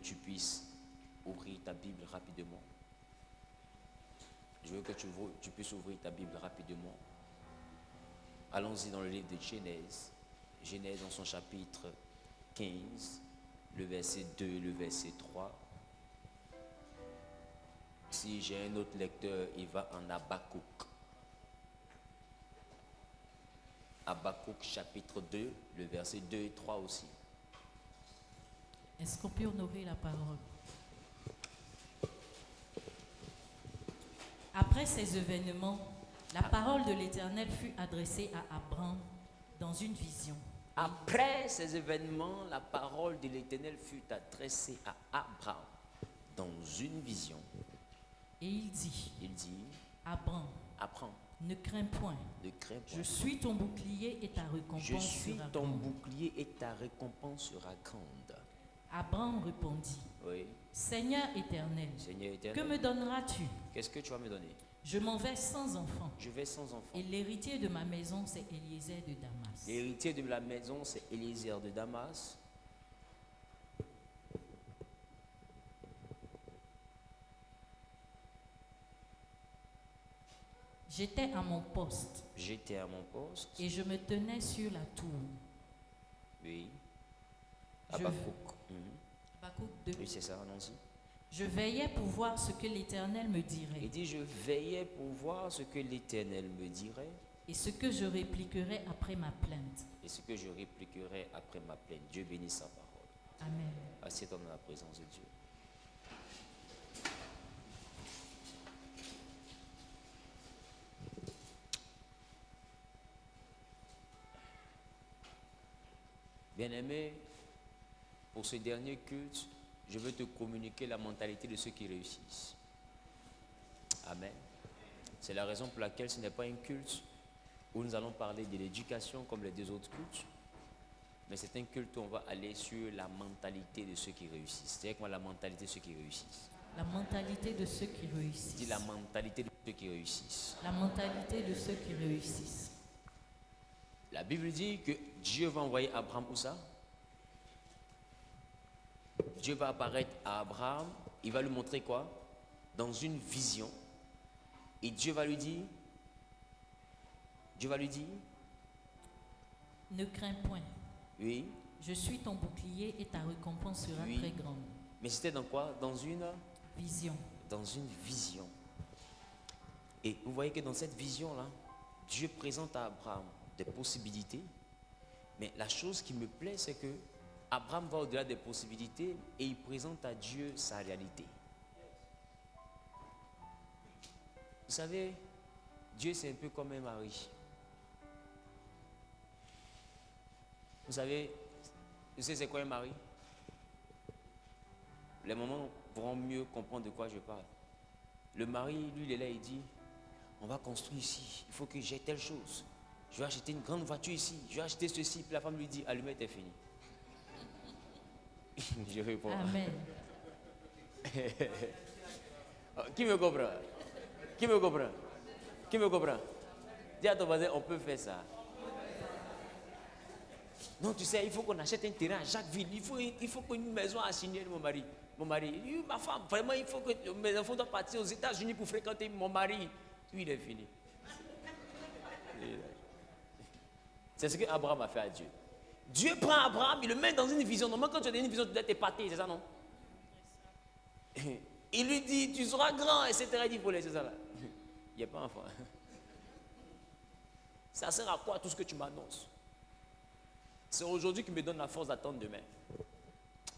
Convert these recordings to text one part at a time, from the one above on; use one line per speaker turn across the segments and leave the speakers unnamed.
tu puisses ouvrir ta Bible rapidement. Je veux que tu puisses ouvrir ta Bible rapidement. Allons-y dans le livre de Genèse. Genèse dans son chapitre 15, le verset 2 et le verset 3. Si j'ai un autre lecteur, il va en Habakkuk. Habakkuk chapitre 2, le verset 2 et 3 aussi.
Est-ce qu'on peut honorer la parole? Après ces événements, la parole de l'Éternel fut adressée à Abraham dans une vision.
Après ces événements, la parole de l'Éternel fut adressée à Abraham dans une vision.
Et il dit, Abraham, ne crains point. Je suis ton bouclier et ta récompense
Je suis
sera
ton
grande.
bouclier et ta récompense sera grande.
Abraham répondit,
Oui.
Seigneur éternel, que me donneras-tu?
Qu'est-ce que tu vas me donner?
Je m'en vais sans enfant.
Je vais sans enfant.
Et l'héritier de ma maison, c'est Eliezer de Damas.
L'héritier de la maison, c'est Eliezer de Damas.
J'étais à mon poste.
J'étais à mon poste.
Et je me tenais sur la tour.
Oui.
Je-
Habakkuk.
Habakkuk 2.
Oui, c'est ça, allons-y.
Je veillais pour voir ce que l'Éternel me dirait.
Il dit, je veillais pour voir ce que l'Éternel me dirait
Et ce que je répliquerais après ma plainte.
et ce que je répliquerai après ma plainte. Dieu bénisse sa parole.
Amen.
Assieds-toi dans la présence de Dieu. Bien-aimé, pour ce dernier culte, je veux te communiquer la mentalité de ceux qui réussissent. Amen. C'est la raison pour laquelle ce n'est pas un culte où nous allons parler de l'éducation comme les deux autres cultes, mais c'est un culte où on va aller sur la mentalité de ceux qui réussissent. C'est avec moi la mentalité de ceux qui réussissent.
La mentalité de ceux qui réussissent.
Dis la mentalité de ceux qui réussissent.
La mentalité de ceux qui réussissent.
La Bible dit que Dieu va envoyer Abraham où ça? Dieu va apparaître à Abraham, il va lui montrer quoi? Dans une vision. Et Dieu va lui dire,
Ne crains point.
oui,
Je suis ton bouclier et ta récompense sera
Oui.
très grande.
mais c'était dans quoi? Dans une
Vision.
vision. Et vous voyez que dans cette vision-là, Dieu présente à Abraham des possibilités. Mais la chose qui me plaît, c'est que Abraham va au-delà des possibilités et il présente à Dieu sa réalité. Vous savez, Dieu c'est un peu comme un mari. Vous savez c'est quoi un mari? Les mamans pourront mieux comprendre de quoi je parle. Le mari, lui, il est là, il dit, on va construire ici, il faut que j'aie telle chose. Je vais acheter une grande voiture ici, je vais acheter ceci. Puis la femme lui dit, allumette est finie. Je réponds.
Amen.
Qui me comprend? Qui me comprend? Qui me comprend? Dis à ton voisin, on peut faire ça. Non, tu sais, il faut qu'on achète un terrain à Jacquesville. Il faut qu'une maison à signer mon mari. Mon mari, il dit, ma femme, vraiment, il faut que mes enfants doivent partir aux États-Unis pour fréquenter mon mari. Puis il est fini. C'est ce que Abraham a fait à Dieu. Dieu prend Abraham, il le met dans une vision. Normalement, quand tu as une vision, tu dois t'épater, c'est ça, non? Il lui dit, tu seras grand, etc. Il dit, il faut laisser ça là. Il n'y a pas enfant. Ça sert à quoi tout ce que tu m'annonces? C'est aujourd'hui qui me donne la force d'attendre demain.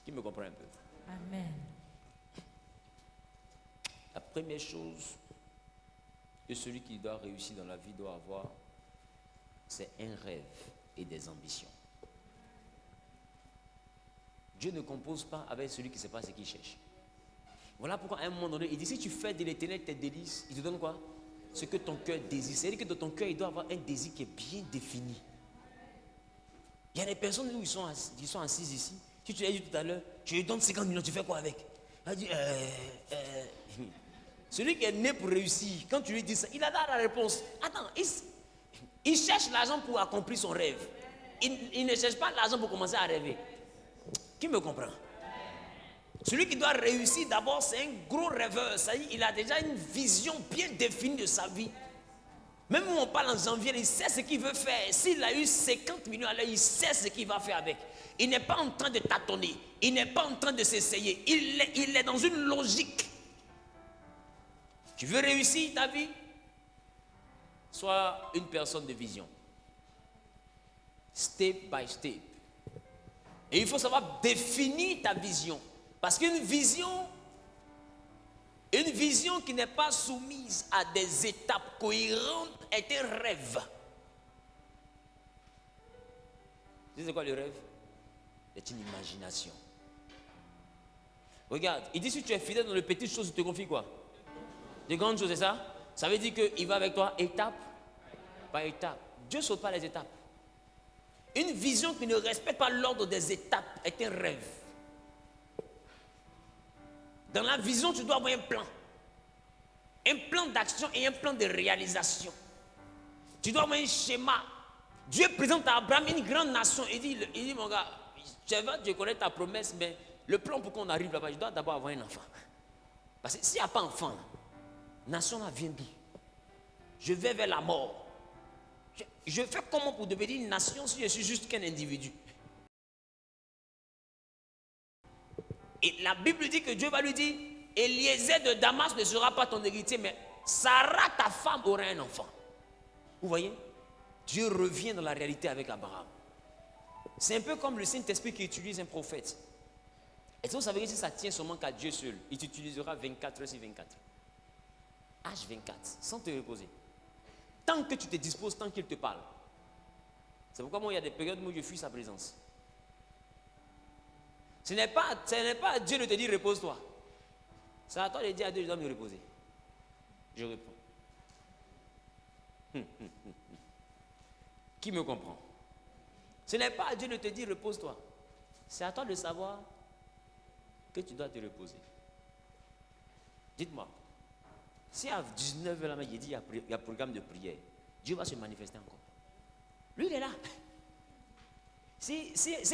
Qui me comprend un peu?
Amen.
La première chose que celui qui doit réussir dans la vie doit avoir, c'est un rêve et des ambitions. Dieu ne compose pas avec celui qui ne sait pas ce qu'il cherche. Voilà pourquoi à un moment donné, il dit, si tu fais de l'Éternel tes délices, il te donne quoi? Ce que ton cœur désire. C'est-à-dire que dans ton cœur, il doit avoir un désir qui est bien défini. Il y a des personnes où ils sont assises ici. Si tu l'as dit tout à l'heure, je lui donne 50 millions, tu fais quoi avec? Elle dit, Celui qui est né pour réussir, quand tu lui dis ça, il a la réponse. Attends, il cherche l'argent pour accomplir son rêve. Il ne cherche pas l'argent pour commencer à rêver. Qui me comprend? Celui qui doit réussir d'abord, c'est un gros rêveur. Ça y est, il a déjà une vision bien définie de sa vie. Même où on parle en janvier, il sait ce qu'il veut faire. S'il a eu 50 millions à l'heure, il sait ce qu'il va faire avec. Il n'est pas en train de tâtonner. Il n'est pas en train de s'essayer. Il est dans une logique. Tu veux réussir ta vie? Sois une personne de vision. Step by step. Et il faut savoir définir ta vision. Parce qu'une vision qui n'est pas soumise à des étapes cohérentes est un rêve. Tu sais c'est quoi le rêve? C'est une imagination. Regarde, il dit si tu es fidèle dans les petites choses, il te confie quoi? Des grandes choses, c'est ça? Ça veut dire qu'il va avec toi étape par étape. Dieu ne saute pas les étapes. Une vision qui ne respecte pas l'ordre des étapes est un rêve. Dans la vision, tu dois avoir un plan. Un plan d'action et un plan de réalisation. Tu dois avoir un schéma. Dieu présente à Abraham une grande nation. Il dit mon gars, je connais ta promesse, mais le plan pour qu'on arrive là-bas, je dois d'abord avoir un enfant. Parce que s'il n'y a pas d'enfant, nation là vient d'où? Je vais vers la mort. Je fais comment pour devenir une nation si je suis juste qu'un individu? Et la Bible dit que Dieu va lui dire, Eliezer de Damas ne sera pas ton héritier, mais Sarah, ta femme, aura un enfant. Vous voyez? Dieu revient dans la réalité avec Abraham. C'est un peu comme le Saint-Esprit qui utilise un prophète. Est-ce que vous savez que si ça tient seulement qu'à Dieu seul, il t'utilisera 24 heures sur 24. H24, sans te reposer. Tant que tu te disposes, tant qu'il te parle. C'est pourquoi moi, il y a des périodes où je fuis sa présence. Ce n'est pas à Dieu de te dire repose-toi. C'est à toi de dire à Dieu, je dois me reposer. Je réponds. Qui me comprend? Ce n'est pas à Dieu de te dire repose-toi. C'est à toi de savoir que tu dois te reposer. Dites-moi, si à 19h là, il dit il y a programme de prière, Dieu va se manifester encore. Lui, il est là. Si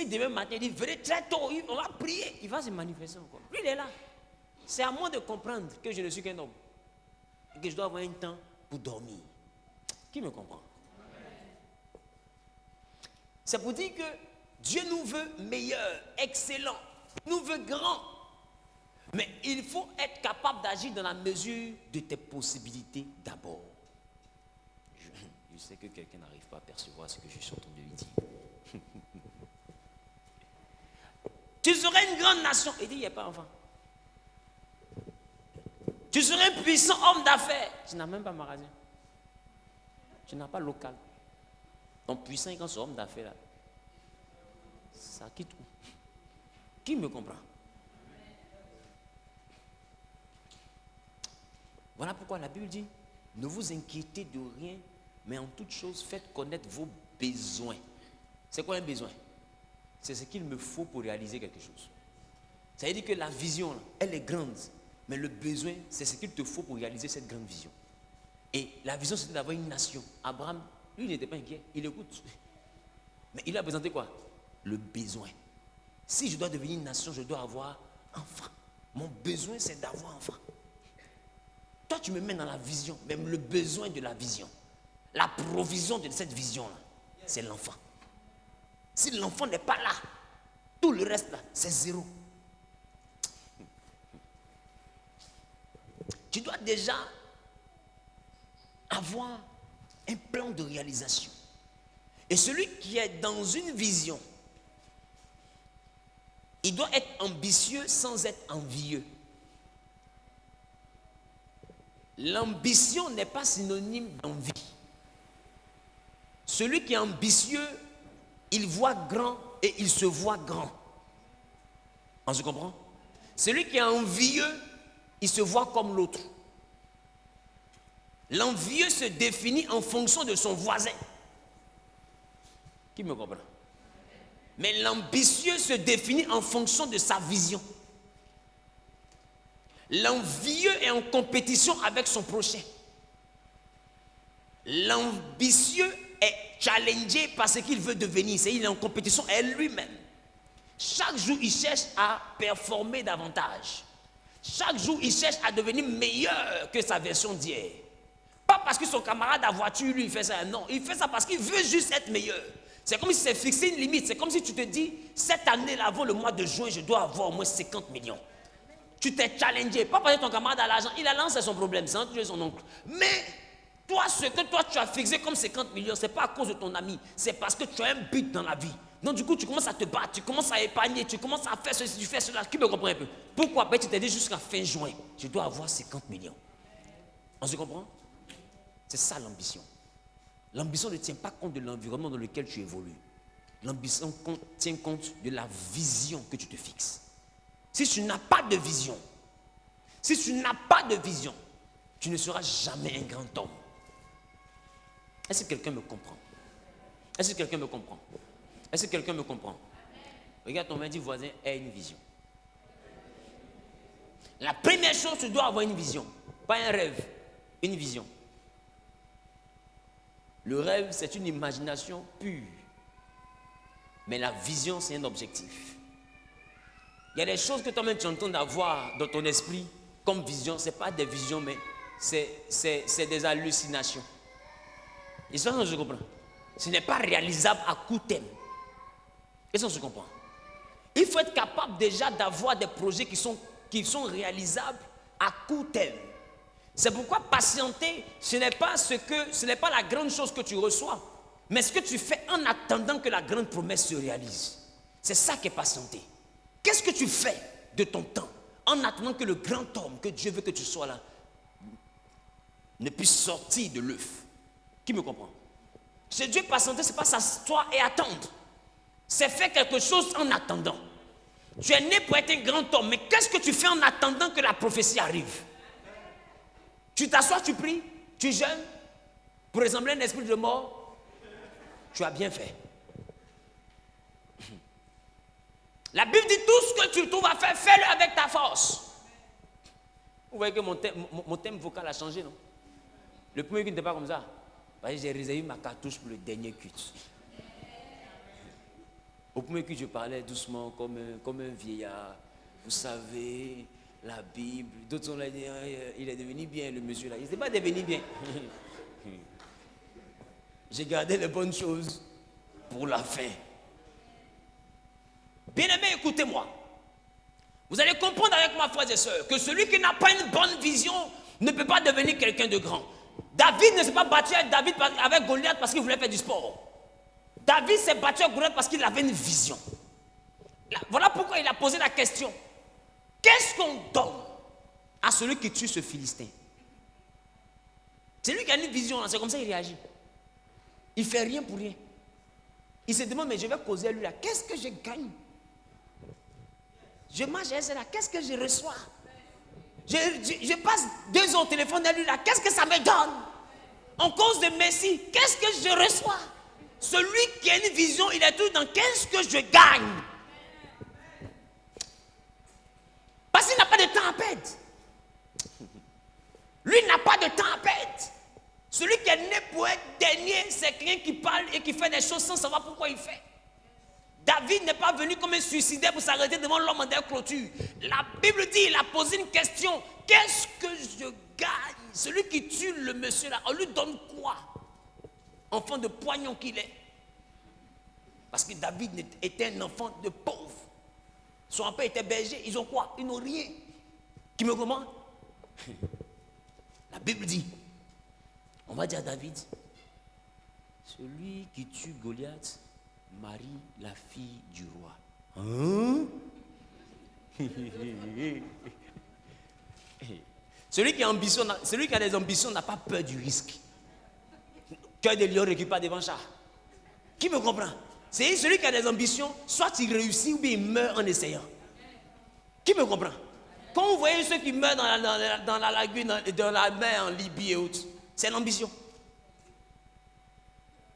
demain matin, il dit venez très tôt, on va prier, il va se manifester encore. Lui, il est là. C'est à moi de comprendre que je ne suis qu'un homme. Et que je dois avoir un temps pour dormir. Qui me comprend? C'est pour dire que Dieu nous veut meilleur, excellent, nous veut grand. Mais il faut être capable d'agir dans la mesure de tes possibilités d'abord. Je sais que quelqu'un n'arrive pas à percevoir ce que je suis en train de lui dire. Tu serais une grande nation. Il dit, il n'y a pas d'enfant. Tu serais un puissant homme d'affaires. Tu n'as même pas magasin. Tu n'as pas local. Donc puissant quand ce homme d'affaires là, ça quitte où? Qui me comprend? Voilà pourquoi la Bible dit, ne vous inquiétez de rien, mais en toute chose, faites connaître vos besoins. C'est quoi un besoin? C'est ce qu'il me faut pour réaliser quelque chose. Ça veut dire que la vision, là, elle est grande, mais le besoin, c'est ce qu'il te faut pour réaliser cette grande vision. Et la vision, c'était d'avoir une nation. Abraham, lui, il n'était pas inquiet, il écoute. Mais il a présenté quoi? Le besoin. Si je dois devenir une nation, je dois avoir enfant. Mon besoin, c'est d'avoir enfant. Toi, tu me mets dans la vision, même le besoin de la vision. La provision de cette vision-là, c'est l'enfant. Si l'enfant n'est pas là, tout le reste là, c'est zéro. Tu dois déjà avoir un plan de réalisation. Et celui qui est dans une vision, il doit être ambitieux sans être envieux. L'ambition n'est pas synonyme d'envie. Celui qui est ambitieux, il voit grand et il se voit grand. On se comprend? Celui qui est envieux, il se voit comme l'autre. L'envieux se définit en fonction de son voisin. Qui me comprend? Mais l'ambitieux se définit en fonction de sa vision. L'envieux est en compétition avec son prochain. L'ambitieux est challengé par ce qu'il veut devenir. Il est en compétition avec lui-même. Chaque jour, il cherche à performer davantage. Chaque jour, il cherche à devenir meilleur que sa version d'hier. Pas parce que son camarade à voiture, lui, il fait ça. Non, il fait ça parce qu'il veut juste être meilleur. C'est comme si c'est fixé une limite. C'est comme si tu te dis, cette année-là, avant le mois de juin, je dois avoir au moins 50 millions. Tu t'es challengé. Pas parce que ton camarade a l'argent. Il a lancé son problème. C'est entre son oncle. Mais toi, ce que toi, tu as fixé comme 50 millions, ce n'est pas à cause de ton ami. C'est parce que tu as un but dans la vie. Donc, du coup, tu commences à te battre. Tu commences à épargner. Tu commences à faire ceci, tu fais cela. Qui me comprend un peu? Pourquoi? Ben, tu t'es dit jusqu'à fin juin, je dois avoir 50 millions. On se comprend? C'est ça l'ambition. L'ambition ne tient pas compte de l'environnement dans lequel tu évolues. L'ambition tient compte de la vision que tu te fixes. Si tu n'as pas de vision, tu ne seras jamais un grand homme. Est-ce que quelqu'un me comprend? Est-ce que quelqu'un me comprend? Est-ce que quelqu'un me comprend? Regarde ton main voisin, aie une vision. La première chose, tu dois avoir une vision. Pas un rêve, une vision. Le rêve, c'est une imagination pure. Mais la vision, c'est un objectif. Il y a des choses que toi-même tu entends d'avoir dans ton esprit comme vision. Ce n'est pas des visions, mais c'est des hallucinations. Et ça, je comprends. Ce n'est pas réalisable à court terme. Et ça, je comprends. Il faut être capable déjà d'avoir des projets qui sont réalisables à court terme. C'est pourquoi patienter, ce n'est pas la grande chose que tu reçois, mais ce que tu fais en attendant que la grande promesse se réalise. C'est ça qui est patienter. Qu'est-ce que tu fais de ton temps en attendant que le grand homme que Dieu veut que tu sois là ne puisse sortir de l'œuf? Qui me comprend? C'est Dieu patienter, ce n'est pas s'asseoir et attendre. C'est faire quelque chose en attendant. Tu es né pour être un grand homme, mais qu'est-ce que tu fais en attendant que la prophétie arrive? Tu t'assois, tu pries, tu jeûnes pour ressembler à un esprit de mort. Tu as bien fait. La Bible dit tout ce que tu trouves à faire, fais-le avec ta force. Vous voyez que mon thème vocal a changé, non? Le premier culte n'était pas comme ça. Parce que j'ai réservé ma cartouche pour le dernier culte. Au premier culte, je parlais doucement comme un vieillard. Vous savez, la Bible. D'autres ont dit, il est devenu bien, le monsieur là. Il n'était pas devenu bien. J'ai gardé les bonnes choses pour la fin. Bien-aimés, écoutez-moi. Vous allez comprendre avec moi, frères et sœurs, que celui qui n'a pas une bonne vision ne peut pas devenir quelqu'un de grand. David ne s'est pas battu avec Goliath parce qu'il voulait faire du sport. David s'est battu avec Goliath parce qu'il avait une vision. Voilà pourquoi il a posé la question. Qu'est-ce qu'on donne à celui qui tue ce Philistin? C'est lui qui a une vision, c'est comme ça qu'il réagit. Il ne fait rien pour rien. Il se demande, mais je vais causer à lui là, qu'est-ce que je gagne? Je mange à là, qu'est-ce que je reçois? Je passe 2 heures au téléphone à lui là, qu'est-ce que ça me donne? En cause de Messie, qu'est-ce que je reçois? Celui qui a une vision, il est tout dans qu'est-ce que je gagne? Parce qu'il n'a pas de temps à perdre. Lui n'a pas de temps à perdre. Celui qui est né pour être dernier, c'est quelqu'un qui parle et qui fait des choses sans savoir pourquoi il fait. David n'est pas venu comme un suicidaire pour s'arrêter devant l'homme en clôture. La Bible dit, il a posé une question. Qu'est-ce que je gagne? Celui qui tue le monsieur là, on lui donne quoi? Enfant de poignon qu'il est. Parce que David était un enfant de pauvre. Son père était berger. Ils ont quoi? Ils n'ont rien. Qui me commande? La Bible dit, on va dire à David, celui qui tue Goliath marie la fille du roi. Hein? Celui qui a des ambitions n'a pas peur du risque. Cœur de lion récupère pas devant chat. Qui me comprend? C'est celui qui a des ambitions, soit il réussit ou bien il meurt en essayant. Qui me comprend? Quand vous voyez ceux qui meurent dans la lagune, dans la mer en Libye et autres, c'est l'ambition.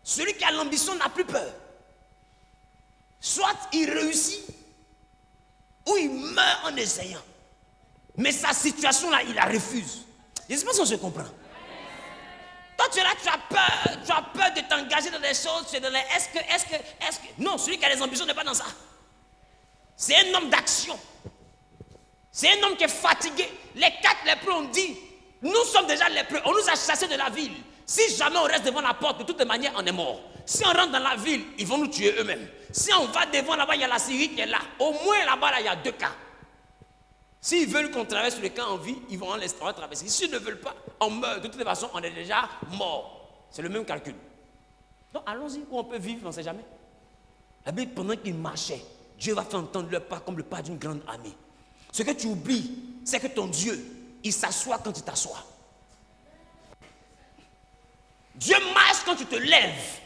Celui qui a l'ambition n'a plus peur. Soit il réussit ou il meurt en essayant. Mais sa situation là, il la refuse. Je ne sais pas si on se comprend. Toi tu es là, tu as peur de t'engager dans des choses, tu es dans les est-ce que. Non, celui qui a des ambitions n'est pas dans ça. C'est un homme d'action. C'est un homme qui est fatigué. Les 4 lépreux ont dit, nous sommes déjà lépreux, on nous a chassés de la ville. Si jamais on reste devant la porte, de toute manière, on est mort. Si on rentre dans la ville, ils vont nous tuer eux-mêmes. Si on va devant là-bas, il y a la Syrie qui est là. Au moins là-bas, là, il y a 2 camps. S'ils veulent qu'on traverse le camp en vie, ils vont en laisser traverser. S'ils ne veulent pas, on meurt. De toute façon, on est déjà mort. C'est le même calcul. Donc allons-y, où on peut vivre, on ne sait jamais. La Bible, pendant qu'ils marchaient, Dieu va faire entendre leur pas comme le pas d'une grande armée. Ce que tu oublies, c'est que ton Dieu, il s'assoit quand tu t'assois. Dieu marche quand tu te lèves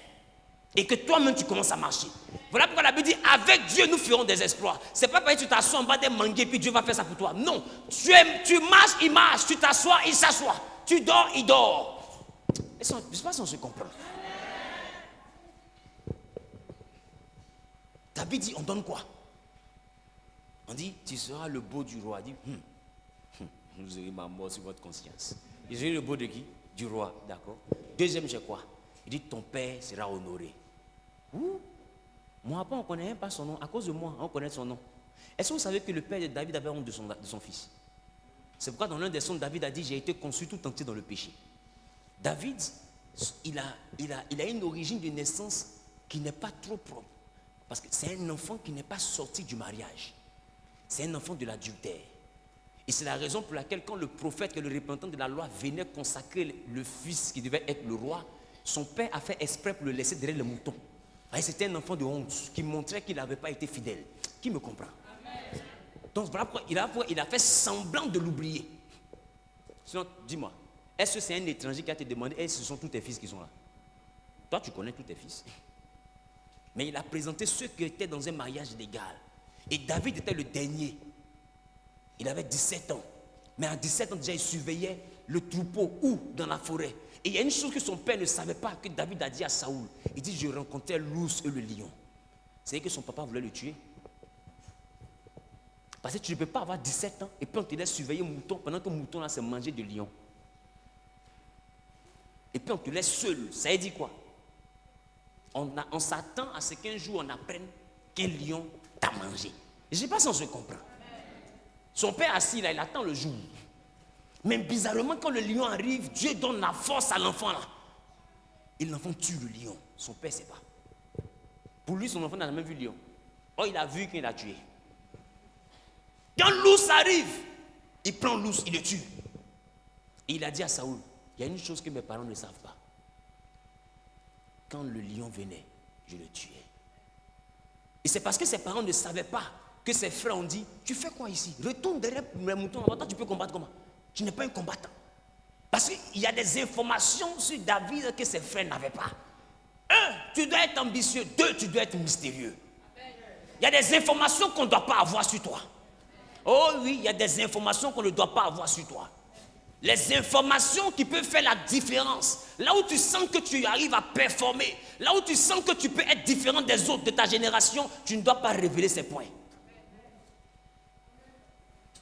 et que toi-même tu commences à marcher. Voilà pourquoi la Bible dit, avec Dieu nous ferons des exploits. C'est pas parce que tu t'assois en bas des manguiers puis Dieu va faire ça pour toi. Non, tu marches, il marche. Tu t'assois, il s'assoit. Tu dors, il dort. Je ne sais pas si on se comprend. David dit, on donne quoi? On dit, tu seras le beau du roi. Il dit, vous aurez ma mort sur votre conscience. Ils aurez le beau de qui? Du roi, d'accord. Deuxième, c'est quoi? Il dit, ton père sera honoré. Ouh. Moi, on ne connaît même pas son nom. À cause de moi, on connaît son nom. Est-ce que vous savez que le père de David avait honte de son fils? C'est pourquoi dans l'un des sons, David a dit, j'ai été conçu tout entier dans le péché. David, il a une origine de naissance qui n'est pas trop propre. Parce que c'est un enfant qui n'est pas sorti du mariage. C'est un enfant de l'adultère. Et c'est la raison pour laquelle quand le prophète, le représentant de la loi, venait consacrer le fils qui devait être le roi, son père a fait exprès pour le laisser derrière le mouton. C'était un enfant de honte qui montrait qu'il n'avait pas été fidèle. Qui me comprend? Amen. Donc voilà pourquoi il a fait semblant de l'oublier. Sinon, dis-moi, est-ce que c'est un étranger qui a te demandé, est-ce que ce sont tous tes fils qui sont là? Toi, tu connais tous tes fils. Mais il a présenté ceux qui étaient dans un mariage légal. Et David était le dernier. Il avait 17 ans. Mais à 17 ans, déjà, il surveillait le troupeau ou dans la forêt. Et il y a une chose que son père ne savait pas, que David a dit à Saoul. Il dit, je rencontrais l'ours et le lion. C'est que son papa voulait le tuer. Parce que tu ne peux pas avoir 17 ans et puis on te laisse surveiller le mouton pendant que le mouton là s'est mangé de lion. Et puis on te laisse seul. Ça veut dire quoi? On s'attend à ce qu'un jour on apprenne qu'un lion t'a mangé. Je ne sais pas si on se comprend. Son père assis là, il attend le jour. Mais bizarrement, quand le lion arrive, Dieu donne la force à l'enfant là. Et l'enfant tue le lion. Son père ne sait pas. Pour lui, son enfant n'a jamais vu le lion. Oh, il a vu qu'il l'a tué. Quand l'ours arrive, il prend l'ours, il le tue. Et il a dit à Saoul, il y a une chose que mes parents ne savent pas. Quand le lion venait, je le tuais. Et c'est parce que ses parents ne savaient pas que ses frères ont dit, tu fais quoi ici? Retourne derrière les moutons, toi tu peux combattre comment? Tu n'es pas un combattant. Parce qu'il y a des informations sur David que ses frères n'avaient pas. 1, tu dois être ambitieux. 2, tu dois être mystérieux. Il y a des informations qu'on ne doit pas avoir sur toi. Oh oui, il y a des informations qu'on ne doit pas avoir sur toi. Les informations qui peuvent faire la différence. Là où tu sens que tu arrives à performer, là où tu sens que tu peux être différent des autres de ta génération, tu ne dois pas révéler ces points.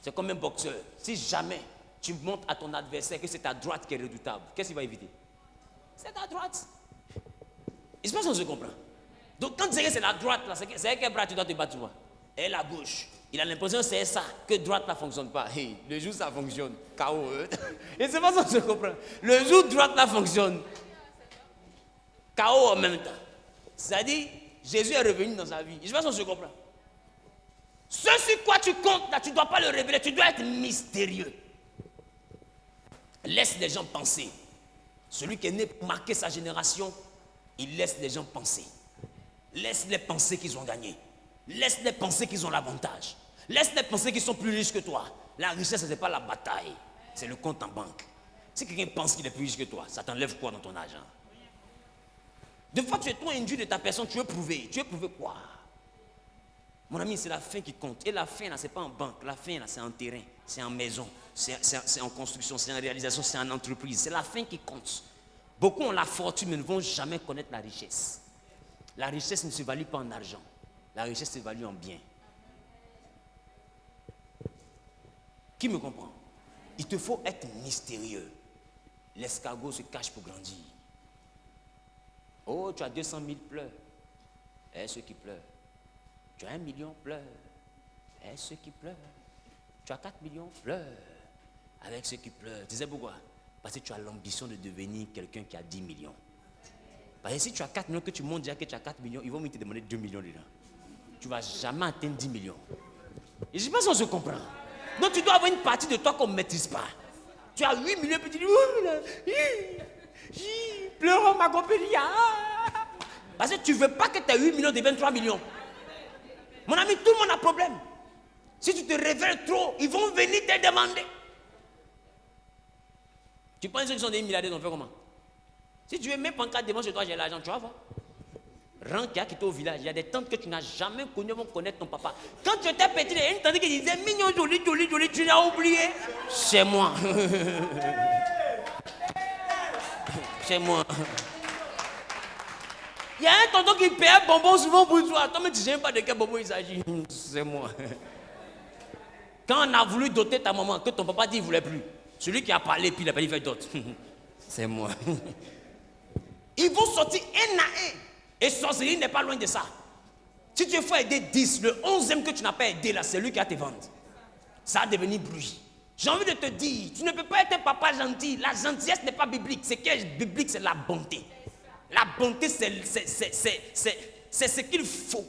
C'est comme un boxeur. Si jamais tu montres à ton adversaire que c'est ta droite qui est redoutable, qu'est-ce qu'il va éviter? C'est ta droite. Il se passe qu'on se comprend. Donc quand tu dis que c'est la droite, c'est quel bras tu dois te battre, tu vois? Et la gauche. Il a l'impression que c'est ça, que droite ne fonctionne pas. Hey, le jour ça fonctionne, KO. Et c'est pas ça qu'on se comprend. Le jour droite là fonctionne, KO en même temps. C'est-à-dire, Jésus est revenu dans sa vie. Je sais pas si on se comprend. Ce sur quoi tu comptes là, tu ne dois pas le révéler, tu dois être mystérieux. Laisse les gens penser. Celui qui est né pour marquer sa génération, il laisse les gens penser. Laisse-les penser qu'ils ont gagné. Laisse-les penser qu'ils ont l'avantage. Laisse-les penser qu'ils sont plus riches que toi. La richesse, ce n'est pas la bataille, c'est le compte en banque. Si quelqu'un pense qu'il est plus riche que toi, ça t'enlève quoi dans ton argent? Des fois, tu es trop induit de ta personne, tu veux prouver. Tu veux prouver quoi? Mon ami, c'est la fin qui compte. Et la fin, là, ce n'est pas en banque. La fin, là, c'est en terrain, c'est en maison, c'est en construction, c'est en réalisation, c'est en entreprise. C'est la fin qui compte. Beaucoup ont la fortune, mais ne vont jamais connaître la richesse. La richesse ne se value pas en argent. La richesse se value en bien. Qui me comprend? Il te faut être mystérieux. L'escargot se cache pour grandir. Oh, tu as 200 000, pleure. Et ceux qui pleurent. Tu as 1 million, pleure. Et ceux qui pleurent. Tu as 4 millions, pleure. Avec ceux qui pleurent. Tu sais pourquoi? Parce que tu as l'ambition de devenir quelqu'un qui a 10 millions. Parce que si tu as 4 millions, que tu montres déjà que tu as 4 millions, ils vont te demander 2 millions dedans. Tu ne vas jamais atteindre 10 millions. Et je ne sais pas si on se comprend. Donc tu dois avoir une partie de toi qu'on ne maîtrise pas. Tu as 8 millions, puis tu dis, pleure ma compagnie. Parce que tu ne veux pas que tes 8 millions deviennent 3 millions. Mon ami, tout le monde a problème. Si tu te révèles trop, ils vont venir te demander. Tu penses qu'ils sont des milliardaires, ils ont fait comment? Si tu veux même pancarte devant chez toi, j'ai l'argent, tu vas voir. Rank qui a quitté au village, il y a des tantes que tu n'as jamais connues vont connaître ton papa. Quand tu étais petit, il y a une tante qui disait mignon, joli, joli, joli, tu l'as oublié. C'est moi. C'est moi. Il y a un tonton qui paye un bonbon souvent pour toi. Toi, mais tu ne sais même pas de quel bonbon il s'agit. C'est moi. Quand on a voulu doter ta maman, que ton papa dit qu'il ne voulait plus, celui qui a parlé, puis il a pas dit fait d'autres. C'est moi. Ils vont sortir un à un. Et sorcellerie n'est pas loin de ça. Si tu veux aider 10, le 11e que tu n'as pas aidé là, c'est lui qui a te vendre. Ça va devenir bruit. J'ai envie de te dire, tu ne peux pas être un papa gentil. La gentillesse n'est pas biblique. Ce qui est biblique, c'est la bonté. La bonté, c'est ce qu'il faut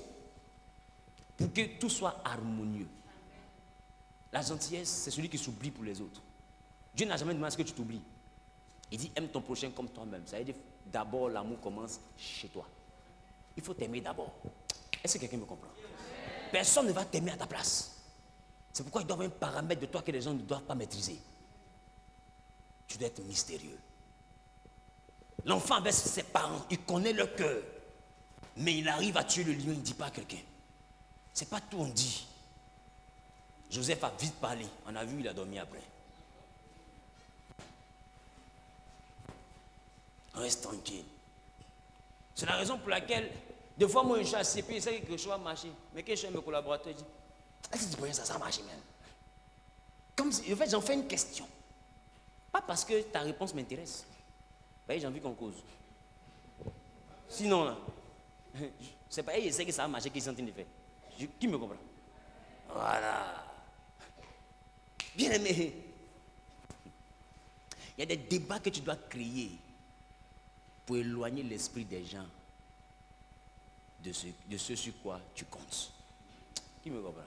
pour que tout soit harmonieux. La gentillesse, c'est celui qui s'oublie pour les autres. Dieu n'a jamais demandé à ce que tu t'oublies. Il dit, aime ton prochain comme toi-même. Ça veut dire, d'abord, l'amour commence chez toi. Il faut t'aimer d'abord. Est-ce que quelqu'un me comprend? Personne ne va t'aimer à ta place. C'est pourquoi il doit y avoir un paramètre de toi que les gens ne doivent pas maîtriser. Tu dois être mystérieux. L'enfant avec ses parents, il connaît leur cœur. Mais il arrive à tuer le lion, il ne dit pas à quelqu'un. C'est pas tout on dit. Joseph a vite parlé. On a vu, il a dormi après. Reste tranquille. C'est la raison pour laquelle, des fois, moi, je suis à CP, c'est que je vais marcher. Mais quand je suis mes collaborateurs, je dis, est-ce que tu peux ça, ça marche même? Comme si, en fait, j'en fais une question. Pas parce que ta réponse m'intéresse. Ben, j'ai envie qu'on cause. Sinon, là, c'est pas, je sais que ça va marcher, qu'ils sont en train de faire. Qui me comprend? Voilà. Bien aimé. Il y a des débats que tu dois créer pour éloigner l'esprit des gens de ce sur quoi tu comptes. Qui me comprend?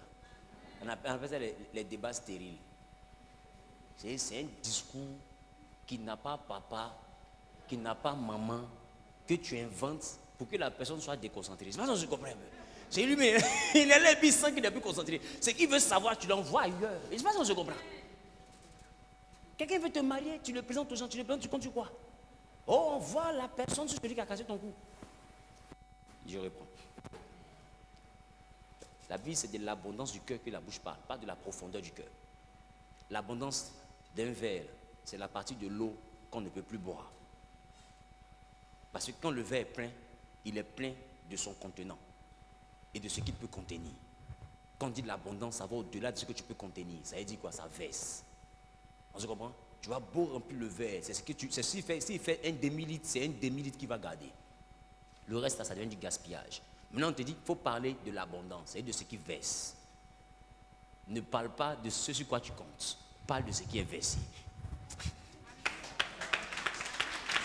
On appelle ça les débats stériles. C'est un discours qui n'a pas papa, qui n'a pas maman, que tu inventes pour que la personne soit déconcentrée. C'est pas ça que je comprends. C'est lui, mais il est là et puis il sent qu'il n'est plus concentré. C'est qu'il veut savoir, tu l'envoies ailleurs. C'est pas ça que je comprends. Quelqu'un veut te marier, tu le présentes aux gens, tu le présentes, tu comptes sur quoi? Oh, on voit la personne sur celui qui a cassé ton cou. Je réponds. La vie, c'est de l'abondance du cœur que la bouche parle, pas de la profondeur du cœur. L'abondance d'un verre, c'est la partie de l'eau qu'on ne peut plus boire. Parce que quand le verre est plein, il est plein de son contenant et de ce qu'il peut contenir. Quand on dit de l'abondance, ça va au-delà de ce que tu peux contenir. Ça veut dire quoi? Ça verse. On se comprend? Tu vas beau remplir le verre. C'est ce que tu. S'il fait un demi-litre, c'est un demi-litre qui va garder. Le reste, ça devient du gaspillage. Maintenant, on te dit qu'il faut parler de l'abondance et de ce qui verse. Ne parle pas de ce sur quoi tu comptes. Parle de ce qui est versé.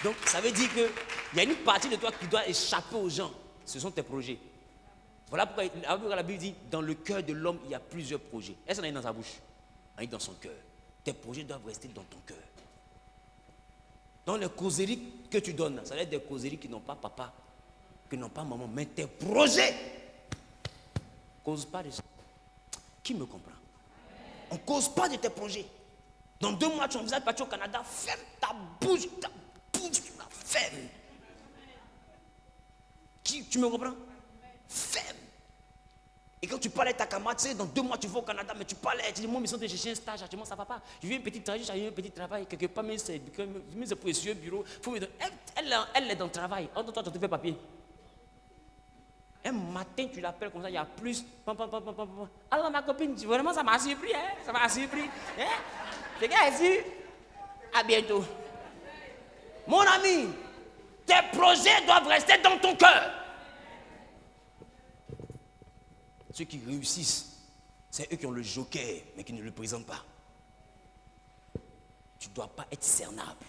Donc, ça veut dire qu'il y a une partie de toi qui doit échapper aux gens. Ce sont tes projets. Voilà pourquoi la Bible dit, dans le cœur de l'homme, il y a plusieurs projets. Est-ce qu'on a dans sa bouche? On a dans son cœur. Tes projets doivent rester dans ton cœur. Dans les causeries que tu donnes, ça va être des causeries qui n'ont pas papa, qui n'ont pas maman, mais tes projets. Cause pas de ça. Qui me comprend? On ne cause pas de tes projets. Dans 2 mois, tu envisages de partir au Canada, ferme ta bouche, tu la fermes. Tu me comprends? Ferme. Et quand tu parles à ta camarade, tu sais, dans 2 mois, tu vas au Canada, mais tu parles, tu dis, moi, mais de chercher un stage, actuellement, ça ne va pas. Je viens un petit travail, quelque part, mais c'est précieux bureau. Elle est dans le travail. En toi, tu te fais papier. Un matin, tu l'appelles comme ça, il y a plus. Alors, ma copine, vraiment, ça m'a surpris, hein? Ça m'a surpris. Hein? Les gars, ici, à bientôt. Mon ami, tes projets doivent rester dans ton cœur. Ceux qui réussissent,
C'est eux qui ont le joker, mais qui ne le présentent pas. Tu ne dois pas être cernable.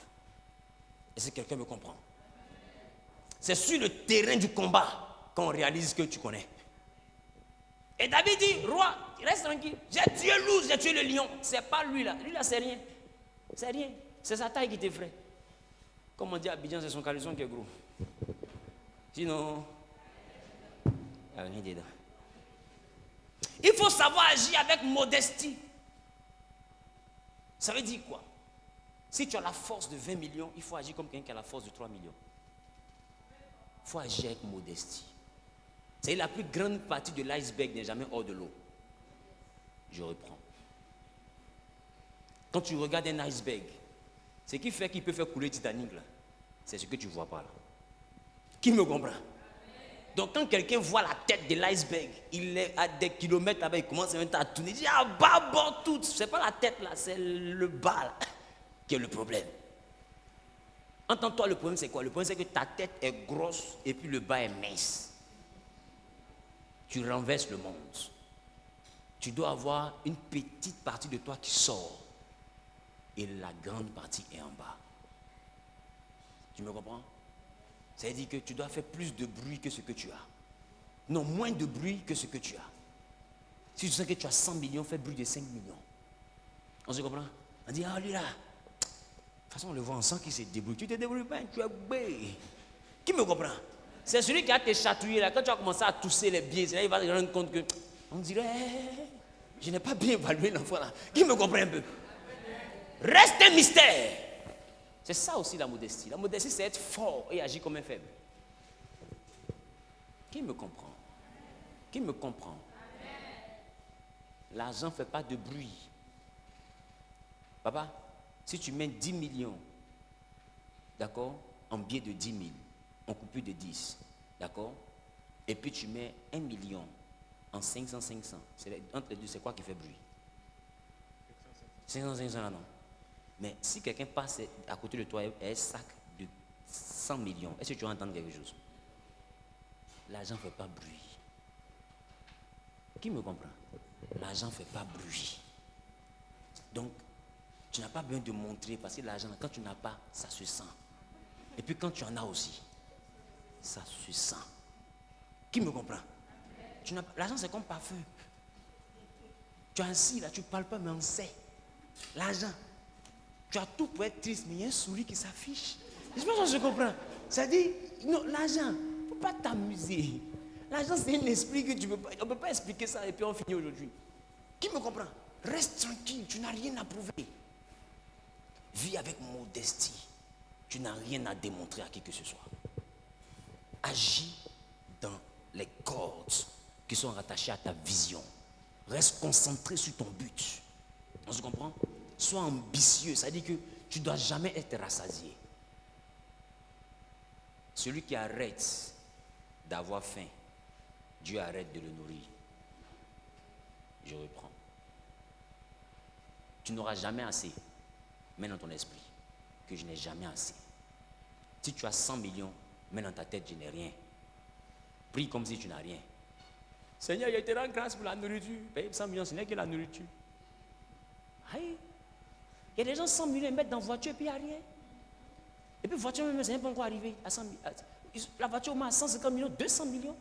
Est-ce que quelqu'un me comprend? C'est sur le terrain du combat qu'on réalise que tu connais. Et David dit, roi, reste tranquille. J'ai tué l'ours, j'ai tué le lion. C'est pas lui là. Lui là, c'est rien. C'est rien. C'est sa taille qui t'effraie. Comme on dit à Abidjan, c'est son caleçon qui est gros. Sinon, il n'y a rien dedans. Il faut savoir agir avec modestie. Ça veut dire quoi? Si tu as la force de 20 millions, il faut agir comme quelqu'un qui a la force de 3 millions. Il faut agir avec modestie. C'est la plus grande partie de l'iceberg n'est jamais hors de l'eau. Je reprends. Quand tu regardes un iceberg, ce qui fait qu'il peut faire couler Titanic là, c'est ce que tu ne vois pas là. Qui me comprend? Donc quand quelqu'un voit la tête de l'iceberg, il est à des kilomètres là-bas, il commence à tourner, il dit ah bas bord tout. C'est pas la tête là, c'est le bas là qui est le problème. Entends-toi, le problème c'est quoi? Le problème c'est que ta tête est grosse et puis le bas est mince. Tu renverses le monde. Tu dois avoir une petite partie de toi qui sort et la grande partie est en bas. Tu me comprends? Ça veut dire que tu dois faire plus de bruit que ce que tu as. Non, moins de bruit que ce que tu as. Si tu sens que tu as 100 millions, fais bruit de 5 millions. On se comprend? On dit, ah lui là, de toute façon on le voit, on sent qu'il se débrouille. Tu te débrouilles pas, tu es bé. Qui me comprend? C'est celui qui a te chatouillé là, quand tu as commencé à tousser les biais, là il va se rendre compte que, on dirait, je n'ai pas bien évalué l'enfant là. Qui me comprend un peu? Reste un mystère. C'est ça aussi la modestie. La modestie, c'est être fort et agir comme un faible. Qui me comprend? Qui me comprend? L'argent ne fait pas de bruit. Papa, si tu mets 10 millions, d'accord, en billets de 10 000, en coupure de 10, d'accord, et puis tu mets 1 million en 500, entre les deux, c'est quoi qui fait bruit? 500 là, non. Mais si quelqu'un passe à côté de toi et un sac de 100 millions, est-ce que tu vas entendre quelque chose? L'argent ne fait pas bruit. Qui me comprend? L'argent ne fait pas bruit. Donc, tu n'as pas besoin de montrer parce que l'argent, quand tu n'as pas, ça se sent. Et puis quand tu en as aussi, ça se sent. Qui me comprend? L'argent, c'est comme parfum. Tu es assis là, tu ne parles pas, mais on sait. L'argent. Tu as tout pour être triste, mais il y a un sourire qui s'affiche. Je sais pas si je comprends. Ça dit, non, l'argent, il ne faut pas t'amuser. L'argent, c'est un esprit que tu peux pas. On ne peut pas expliquer ça et puis on finit aujourd'hui. Qui me comprend? Reste tranquille, tu n'as rien à prouver. Vis avec modestie. Tu n'as rien à démontrer à qui que ce soit. Agis dans les cordes qui sont rattachées à ta vision. Reste concentré sur ton but. On se comprend? Sois ambitieux, ça veut dire que tu ne dois jamais être rassasié. Celui qui arrête d'avoir faim, Dieu arrête de le nourrir. Je reprends. Tu n'auras jamais assez, mets dans ton esprit que je n'ai jamais assez. Si tu as 100 millions, mets dans ta tête, je n'ai rien. Prie comme si tu n'as rien. Seigneur, je te rends grâce pour la nourriture. Paye 100 millions, ce n'est que la nourriture. Aïe. Il y a des gens 100 millions, ils mettent dans la voiture et puis il n'y a rien. Et puis la voiture même, c'est même pas encore arrivé à 100 millions. La voiture au moins à 150 millions, 200 millions.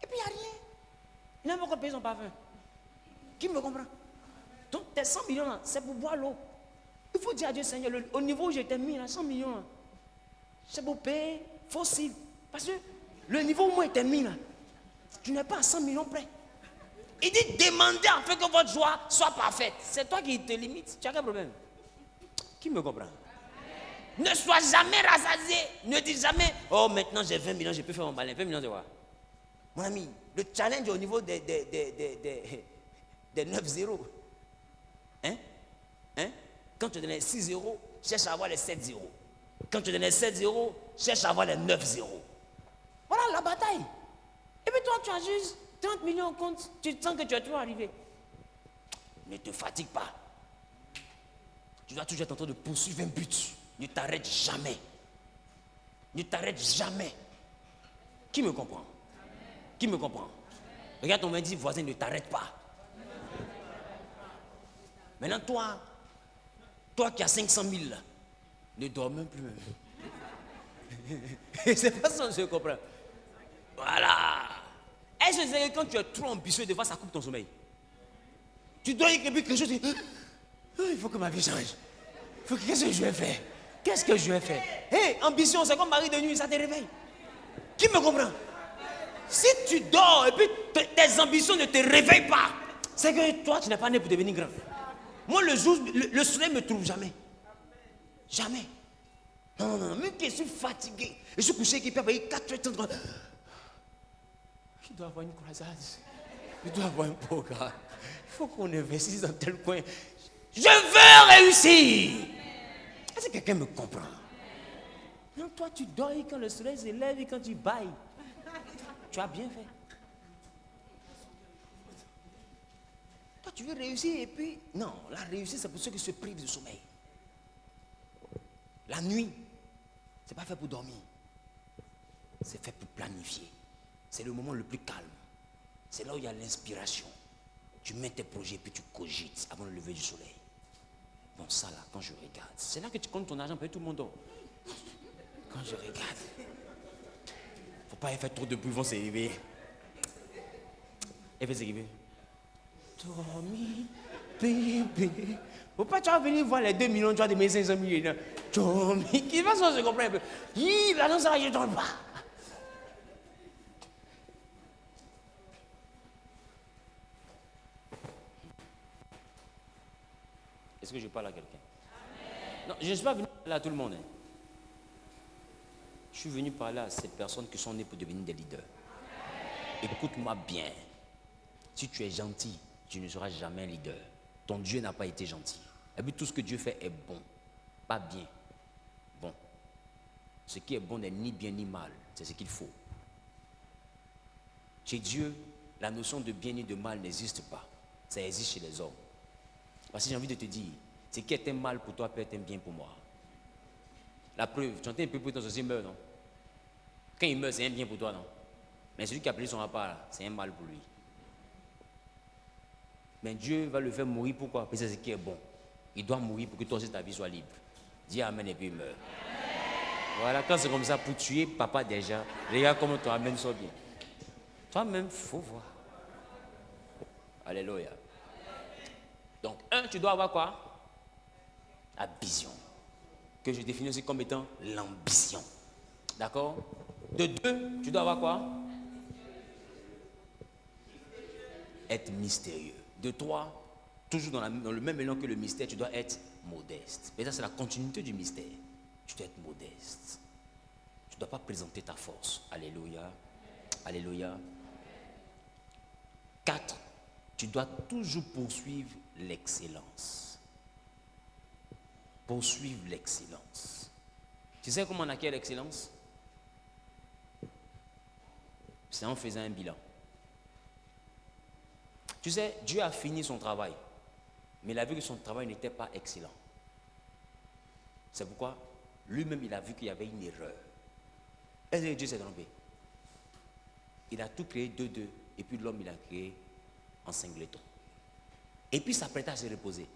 Et puis il n'y a rien. Il n'a même pas encore payé son parfum. Qui me comprend? Donc tes 100 millions là, c'est pour boire l'eau. Il faut dire à Dieu, Seigneur, au niveau où j'étais mis là, 100 millions là, c'est pour payer fossile. Parce que le niveau où moi j'étais mis là, tu n'es pas à 100 millions près. Il dit demandez afin que votre joie soit parfaite. C'est toi qui te limites. Tu as quel problème? Qui me comprend? Ne sois jamais rassasié. Ne dis jamais oh maintenant j'ai 20 millions, je peux faire mon balai. 20 millions de quoi? Mon ami, le challenge au niveau des 9-0. Hein? Quand tu donnais 6-0, cherche à avoir les 7-0. Quand tu donnais 7-0, cherche à avoir les 9-0. Voilà la bataille. Et puis toi tu as juste 30 millions en compte, tu sens que tu es toujours arrivé. Ne te fatigue pas. Tu dois toujours être en train de poursuivre un but. Ne t'arrête jamais. Ne t'arrête jamais. Qui me comprend? Qui me comprend? Regarde ton voisin, voisin, ne t'arrête pas. Maintenant, toi qui as 500 000, là, ne dors même plus. C'est pas ça, je comprends. Voilà. Est-ce que quand tu es trop ambitieux, des fois, ça coupe ton sommeil? Tu dois y quelque chose. Il faut que ma vie change. Qu'est-ce que je vais faire? Qu'est-ce que je vais faire? Hé, ambition, c'est comme mari de nuit, ça te réveille. Qui me comprend? Si tu dors et puis tes ambitions ne te réveillent pas, c'est que toi, tu n'es pas né pour devenir grand. Moi, le jour, le soleil ne me trouve jamais. Jamais. Non, même que je suis fatigué. Je suis couché qui peut payer 4 heures. Il doit avoir une croisade. Il doit avoir un programme. Il faut qu'on investisse dans tel coin. Je veux réussir. Est-ce que quelqu'un me comprend? Non, toi, tu dors et quand le soleil se lève et quand tu bailles. Tu as bien fait. Toi, tu veux réussir et puis... Non, la réussite, c'est pour ceux qui se privent de sommeil. La nuit, c'est pas fait pour dormir. C'est fait pour planifier. C'est le moment le plus calme. C'est là où il y a l'inspiration. Tu mets tes projets puis tu cogites avant le lever du soleil. Bon, ça là, quand je regarde, c'est là que tu comptes ton argent, puis tout le monde dort. Quand je regarde, faut pas y faire trop de bruit, ils vont s'élever. Elle fait s'élever. Tommy, bébé. Faut pas tu vas venir voir les 2 millions, tu vas des 500 millions. Tommy, qui va se comprendre un peu. L'argent, ça va, je ne donne pas. Est-ce que je parle à quelqu'un? Non, je ne suis pas venu parler à tout le monde. Hein. Je suis venu parler à ces personnes qui sont nées pour devenir des leaders. Écoute-moi bien. Si tu es gentil, tu ne seras jamais un leader. Ton Dieu n'a pas été gentil. Et puis tout ce que Dieu fait est bon. Pas bien. Bon. Ce qui est bon n'est ni bien ni mal. C'est ce qu'il faut. Chez Dieu, la notion de bien et de mal n'existe pas. Ça existe chez les hommes. Parce que j'ai envie de te dire, ce qui est un mal pour toi peut être un bien pour moi. La preuve, tu entends un peu pour ton associé meurt, non? Quand il meurt, c'est un bien pour toi, non? Mais celui qui a pris son appart, c'est un mal pour lui. Mais Dieu va le faire mourir, pourquoi? Parce que c'est ce qui est bon. Il doit mourir pour que toi aussi ta vie soit libre. Dis Amen et puis il meurt. Voilà, quand c'est comme ça, pour tuer papa déjà, regarde comment ton Amen soit bien. Toi-même, il faut voir. Alléluia. Donc, tu dois avoir quoi? La vision. Que je définis aussi comme étant l'ambition. D'accord? De 2, tu dois avoir quoi? Être mystérieux. De 3, toujours dans le même élan que le mystère, tu dois être modeste. Mais ça, c'est la continuité du mystère. Tu dois être modeste. Tu ne dois pas présenter ta force. Alléluia. Alléluia. 4, tu dois toujours poursuivre l'excellence. Poursuivre l'excellence. Tu sais comment on acquiert l'excellence? C'est en faisant un bilan. Tu sais, Dieu a fini son travail, mais il a vu que son travail n'était pas excellent. C'est pourquoi lui-même il a vu qu'il y avait une erreur. Est-ce que Dieu s'est trompé? Il a tout créé 2-2, et puis l'homme il a créé en singleton. Et puis il s'apprêta à se reposer.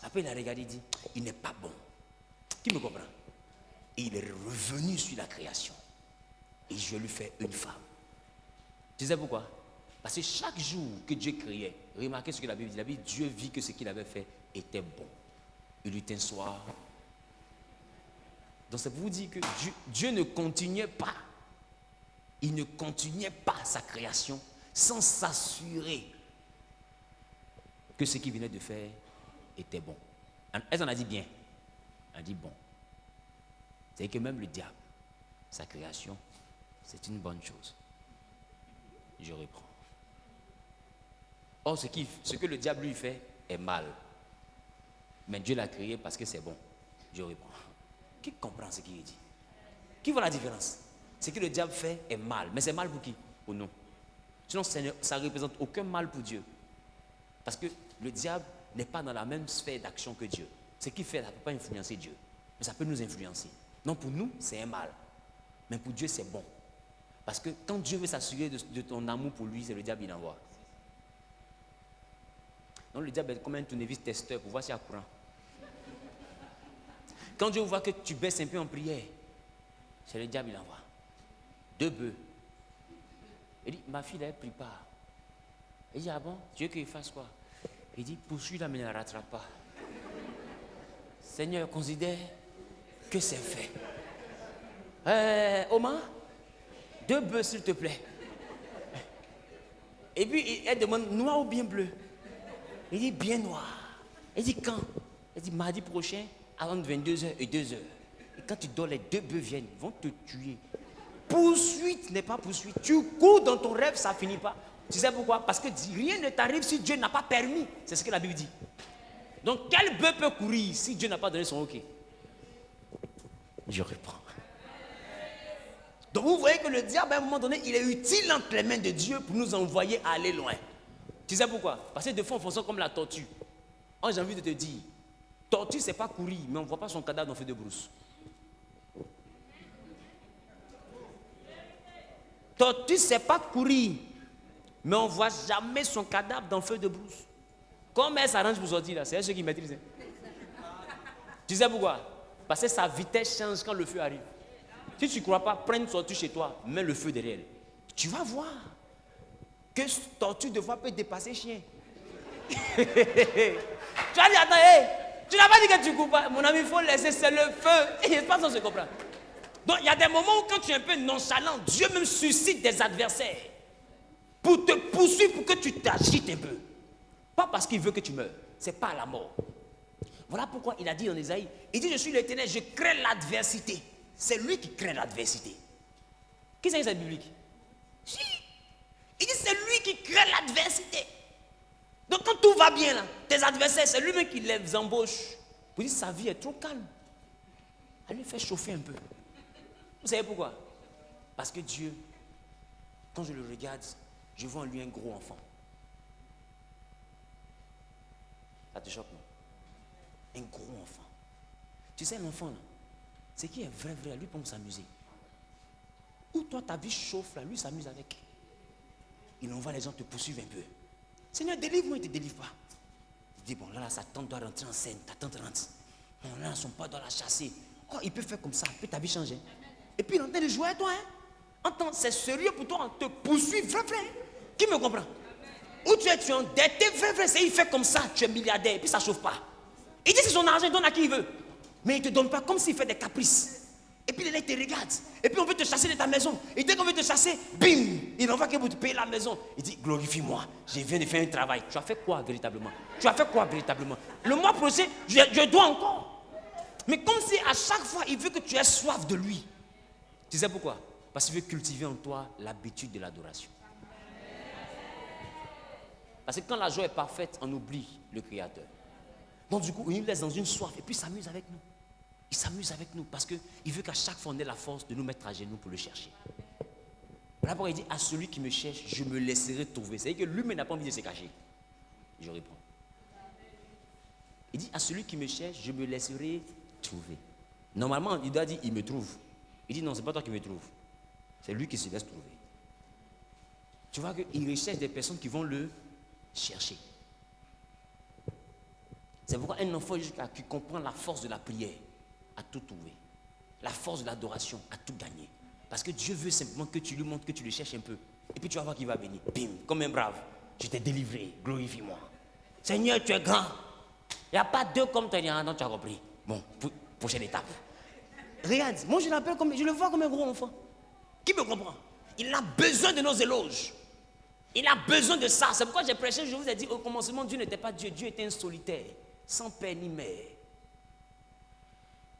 Après il a regardé et dit, il n'est pas bon. Qui me comprend? Et il est revenu sur la création. Et je lui fais une femme. Tu sais pourquoi? Parce que chaque jour que Dieu créait, remarquez ce que la Bible dit. La Bible, Dieu vit que ce qu'il avait fait était bon. Il eut un soir. Donc c'est pour vous dire que Dieu ne continuait pas. Il ne continuait pas sa création sans s'assurer que ce qu'il venait de faire était bon. Est-ce qu'on a dit bien? On a dit bon. C'est que même le diable, sa création, c'est une bonne chose. Je reprends. Or, ce que le diable lui fait est mal. Mais Dieu l'a créé parce que c'est bon. Je reprends. Qui comprend ce qu'il dit? Qui voit la différence? Ce que le diable fait est mal. Mais c'est mal pour qui? Pour nous. Sinon, ça ne représente aucun mal pour Dieu. Parce que le diable n'est pas dans la même sphère d'action que Dieu. Ce qu'il fait, ça ne peut pas influencer Dieu. Mais ça peut nous influencer. Non, pour nous, c'est un mal. Mais pour Dieu, c'est bon. Parce que quand Dieu veut s'assurer de ton amour pour lui, c'est le diable qui l'envoie. Donc le diable est comme un tournevis testeur pour voir s'il y a courant. Quand Dieu voit que tu baisses un peu en prière, c'est le diable qui l'envoie. 2 bœufs. Il dit, ma fille, elle prie pas. Il dit, ah bon, tu veux qu'il fasse quoi? Il dit, poursuis-la, mais ne la rattrape pas. Seigneur, considère que c'est fait. Omar, 2 bœufs, s'il te plaît. Et puis, elle demande, noir ou bien bleu? Il dit, bien noir. Il dit, quand? Il dit, mardi prochain, avant 22h et 2h. Et quand tu dors, les 2 bœufs viennent, ils vont te tuer. Poursuite n'est pas poursuite. Tu cours dans ton rêve, ça ne finit pas. Tu sais pourquoi? Parce que rien ne t'arrive si Dieu n'a pas permis. C'est ce que la Bible dit. Donc, quel bœuf peut courir si Dieu n'a pas donné son OK? Je reprends. Donc, vous voyez que le diable, à un moment donné, il est utile entre les mains de Dieu pour nous envoyer à aller loin. Tu sais pourquoi? Parce que des fois, on fonctionne comme la tortue. J'ai envie de te dire, tortue, c'est pas courir, mais on ne voit pas son cadavre dans le feu de brousse. Tortue, c'est pas courir, mais on ne voit jamais son cadavre dans le feu de brousse. Comment elle s'arrange pour sortir là? C'est elle ceux qui maîtrisent. Tu sais pourquoi? Parce que sa vitesse change quand le feu arrive. Si tu ne crois pas, prends une tortue chez toi, mets le feu derrière elle. Tu vas voir que tortue de fois peut dépasser chien. Tu vas dire, attends, hey, tu n'as pas dit que tu ne cours pas. Mon ami, il faut laisser, c'est le feu. Il n'y a pas besoin de se comprendre. Donc, il y a des moments où quand tu es un peu nonchalant, Dieu même suscite des adversaires pour te poursuivre, pour que tu t'agites un peu. Pas parce qu'il veut que tu meurs. Ce n'est pas la mort. Voilà pourquoi il a dit en Ésaïe, il dit, je suis l'Éternel, je crée l'adversité. C'est lui qui crée l'adversité. Qui c'est cette biblique? Si. Il dit, c'est lui qui crée l'adversité. Donc quand tout va bien là, tes adversaires, c'est lui-même qui les embauche. Pour dire, sa vie est trop calme. Elle lui fait chauffer un peu. Vous savez pourquoi? Parce que Dieu, quand je le regarde, je vois en lui un gros enfant. Ça te choque, non? Un gros enfant. Tu sais, l'enfant là, ce qui est vrai, lui pour s'amuser. Ou toi, ta vie chauffe là, lui s'amuse avec. Il envoie les gens te poursuivre un peu. Seigneur, délivre-moi, il ne te délivre pas. Il dit, bon, là, sa tante doit rentrer en scène, ta tante rentre. Bon, là, son père doit la chasser. Oh, il peut faire comme ça, peut ta vie changer. Et puis, il est en train de jouer à toi. Entends, c'est sérieux pour toi, on te poursuit, vrai. Qui me comprend? Ou tu es endetté, vrai, c'est il fait comme ça, tu es milliardaire, et puis ça ne chauffe pas. Il dit, c'est son argent, il donne à qui il veut. Mais il ne te donne pas comme s'il fait des caprices. Et puis, il te regarde. Et puis, on veut te chasser de ta maison. Et dès qu'on veut te chasser, bim, il envoie quelqu'un pour te payer la maison. Il dit, glorifie-moi, je viens de faire un travail. Tu as fait quoi véritablement? Le mois prochain, je dois encore. Mais comme si à chaque fois, il veut que tu aies soif de lui. Tu sais pourquoi? Parce qu'il veut cultiver en toi l'habitude de l'adoration. Parce que quand la joie est parfaite, on oublie le Créateur. Donc du coup, il nous laisse dans une soif et puis il s'amuse avec nous. Il s'amuse avec nous parce qu'il veut qu'à chaque fois on ait la force de nous mettre à genoux pour le chercher. Voilà pourquoi il dit, à celui qui me cherche, je me laisserai trouver. C'est-à-dire que lui-même n'a pas envie de se cacher. Je réponds. Il dit, à celui qui me cherche, je me laisserai trouver. Normalement, il doit dire, il me trouve. Il dit, non, c'est pas toi qui me trouves. C'est lui qui se laisse trouver. Tu vois qu'il recherche des personnes qui vont le chercher. C'est pourquoi un enfant qui comprend la force de la prière a tout trouvé. La force de l'adoration a tout gagné. Parce que Dieu veut simplement que tu lui montres que tu le cherches un peu. Et puis tu vas voir qu'il va venir. Bim, comme un brave. Je t'ai délivré, glorifie-moi. Seigneur, tu es grand. Il n'y a pas deux comme toi, non, tu as compris. Bon, prochaine étape. Regarde, moi je l'appelle comme, je le vois comme un gros enfant. Qui me comprend? Il a besoin de nos éloges. Il a besoin de ça. C'est pourquoi j'ai prêché, je vous ai dit, au commencement, Dieu n'était pas Dieu. Dieu était un solitaire, sans père ni mère.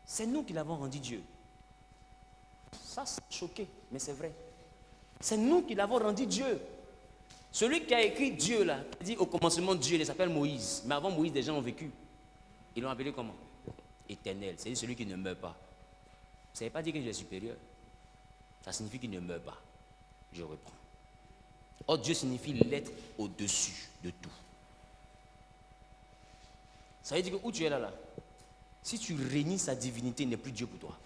C'est nous qui l'avons rendu Dieu. Ça choqué, mais c'est vrai. C'est nous qui l'avons rendu Dieu. Celui qui a écrit Dieu, là, il dit au commencement Dieu, il s'appelle Moïse. Mais avant Moïse, des gens ont vécu. Ils l'ont appelé comment? Éternel, c'est celui qui ne meurt pas. Ça ne veut pas dire qu'il est supérieur. Ça signifie qu'il ne meurt pas. Je reprends. Or, Dieu signifie l'être au-dessus de tout. Ça veut dire que où tu es là, si tu renies sa divinité, il n'est plus Dieu pour toi.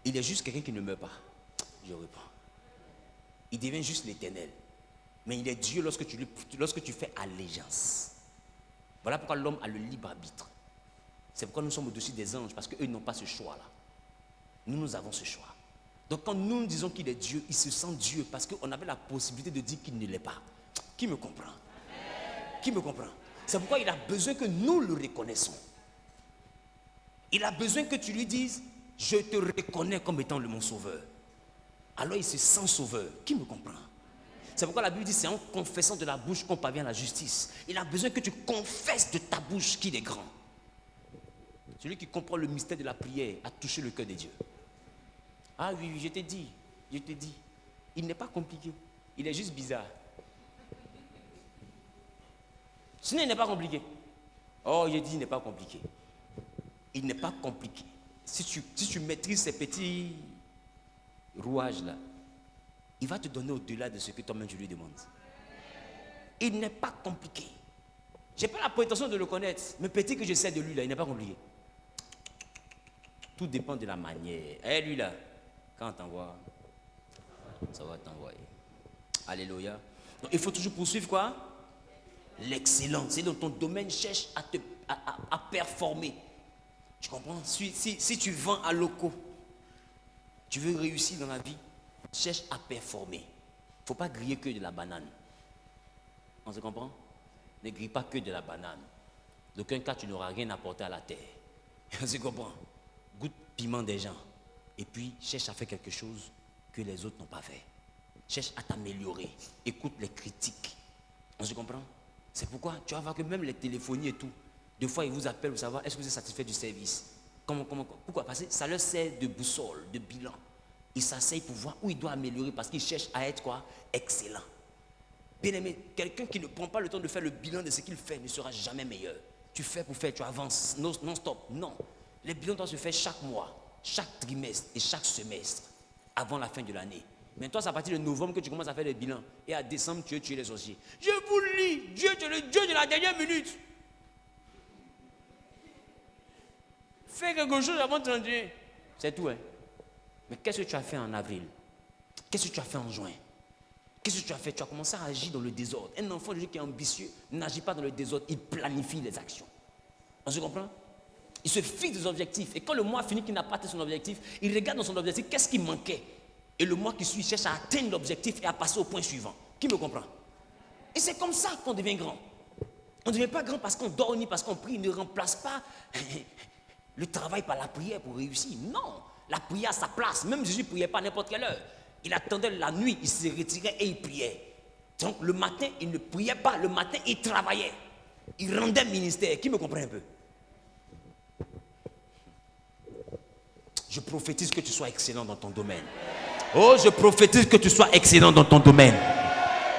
Il est juste quelqu'un qui ne meurt pas. Je reprends. Il devient juste l'Éternel. Mais il est Dieu lorsque tu fais allégeance. Voilà pourquoi l'homme a le libre arbitre. C'est pourquoi nous sommes au-dessus des anges, parce qu'eux n'ont pas ce choix-là. Nous avons ce choix. Donc quand nous disons qu'il est Dieu, il se sent Dieu, parce qu'on avait la possibilité de dire qu'il ne l'est pas. Qui me comprend? Qui me comprend? C'est pourquoi il a besoin que nous le reconnaissons. Il a besoin que tu lui dises, je te reconnais comme étant mon sauveur. Alors il se sent sauveur. Qui me comprend? C'est pourquoi la Bible dit, c'est en confessant de la bouche qu'on parvient à la justice. Il a besoin que tu confesses de ta bouche qu'il est grand. Celui qui comprend le mystère de la prière a touché le cœur de Dieu. Ah oui, je t'ai dit. Il n'est pas compliqué. Il est juste bizarre. Sinon, il n'est pas compliqué. Oh, j'ai dit, il n'est pas compliqué. Il n'est pas compliqué. Si tu maîtrises ces petits rouages-là, il va te donner au-delà de ce que toi-même tu lui demandes. Il n'est pas compliqué. Je n'ai pas la prétention de le connaître, mais petit que je sais de lui, là, il n'est pas compliqué. Tout dépend de la manière. Eh, lui, là, quand on t'envoie, ça va t'envoyer. Alléluia. Donc, il faut toujours poursuivre quoi? L'excellence. C'est dans ton domaine, cherche à performer. Tu comprends? Si tu vends à locaux, tu veux réussir dans la vie, cherche à performer. Il ne faut pas griller que de la banane. On se comprend? Ne grille pas que de la banane. D'aucun cas, tu n'auras rien apporté à la terre. On se comprend? Goûte piment des gens. Et puis, cherche à faire quelque chose que les autres n'ont pas fait. Cherche à t'améliorer. Écoute les critiques. On se comprend? C'est pourquoi tu vas voir que même les téléphonies et tout, des fois, ils vous appellent pour savoir est-ce que vous êtes satisfait du service. Pourquoi? Parce que ça leur sert de boussole, de bilan. Ils s'asseyent pour voir où ils doivent améliorer parce qu'ils cherchent à être quoi? Excellent. Bien aimé, quelqu'un qui ne prend pas le temps de faire le bilan de ce qu'il fait ne sera jamais meilleur. Tu fais pour faire, tu avances, non-stop. Non. Les bilans doivent se faire chaque mois, chaque trimestre et chaque semestre avant la fin de l'année. Mais toi, c'est à partir de novembre que tu commences à faire les bilans. Et à décembre, tu veux tuer les sorciers. Je vous lis, Dieu est le Dieu de la dernière minute. Fais quelque chose avant 31. C'est tout, hein. Mais qu'est-ce que tu as fait en avril? Qu'est-ce que tu as fait en juin? Qu'est-ce que tu as fait? Tu as commencé à agir dans le désordre. Un enfant de Dieu qui est ambitieux n'agit pas dans le désordre, il planifie les actions. On se comprend? Il se fixe des objectifs. Et quand le mois finit qu'il n'a pas atteint son objectif, il regarde dans son objectif qu'est-ce qui manquait. Et le mois qui suit, il cherche à atteindre l'objectif et à passer au point suivant. Qui me comprend? Et c'est comme ça qu'on devient grand. On ne devient pas grand parce qu'on dort ni parce qu'on prie. Il ne remplace pas le travail par la prière pour réussir. Non, la prière a sa place. Même Jésus ne priait pas à n'importe quelle heure. Il attendait la nuit, il se retirait et il priait. Donc le matin, il ne priait pas. Le matin, il travaillait. Il rendait ministère. Qui me comprend un peu? Je prophétise que tu sois excellent dans ton domaine. Oh, je prophétise que tu sois excellent dans ton domaine.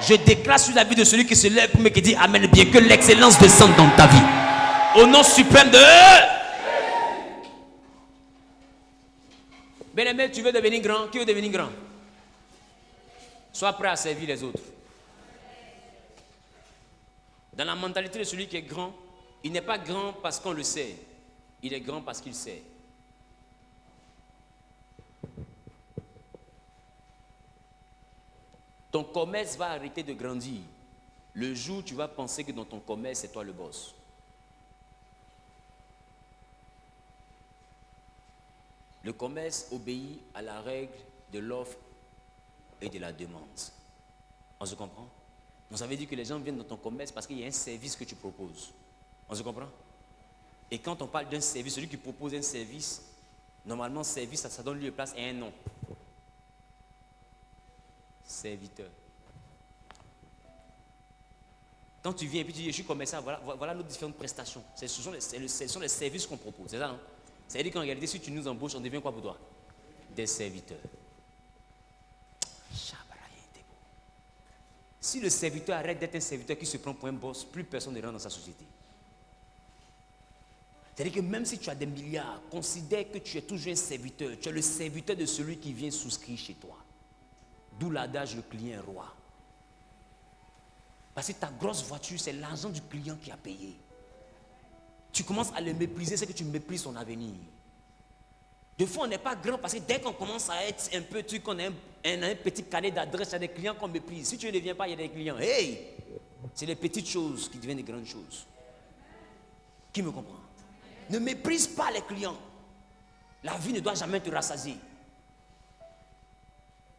Je déclare sur la vie de celui qui se lève pour me dire Amen bien, que l'excellence descende dans ta vie. Au nom suprême de... Bien-aimé, tu veux devenir grand? Qui veut devenir grand? Sois prêt à servir les autres. Dans la mentalité de celui qui est grand, il n'est pas grand parce qu'on le sait. Il est grand parce qu'il sait. Ton commerce va arrêter de grandir le jour où tu vas penser que dans ton commerce, c'est toi le boss. Le commerce obéit à la règle de l'offre et de la demande. On se comprend? Donc ça veut dire que les gens viennent dans ton commerce parce qu'il y a un service que tu proposes. On se comprend? Et quand on parle d'un service, celui qui propose un service, normalement service, ça donne lieu de place à un nom. Serviteur. Quand tu viens et puis tu dis je suis commerçant, voilà nos différentes prestations. Ce sont les services qu'on propose, c'est ça, non? C'est-à-dire qu'en réalité, si tu nous embauches, on devient quoi pour toi? Des serviteurs. Si le serviteur arrête d'être un serviteur qui se prend pour un boss, plus personne ne rentre dans sa société. C'est-à-dire que même si tu as des milliards, considère que tu es toujours un serviteur. Tu es le serviteur de celui qui vient souscrire chez toi. D'où l'adage, le client est roi. Parce que ta grosse voiture, c'est l'argent du client qui a payé. Tu commences à le mépriser, c'est que tu méprises son avenir. Des fois, on n'est pas grand parce que dès qu'on commence à être un peu truc, qu'on est un petit carnet d'adresse à des clients qu'on méprise. Si tu ne viens pas, il y a des clients. Hey! C'est les petites choses qui deviennent des grandes choses. Qui me comprend? Ne méprise pas les clients. La vie ne doit jamais te rassasier.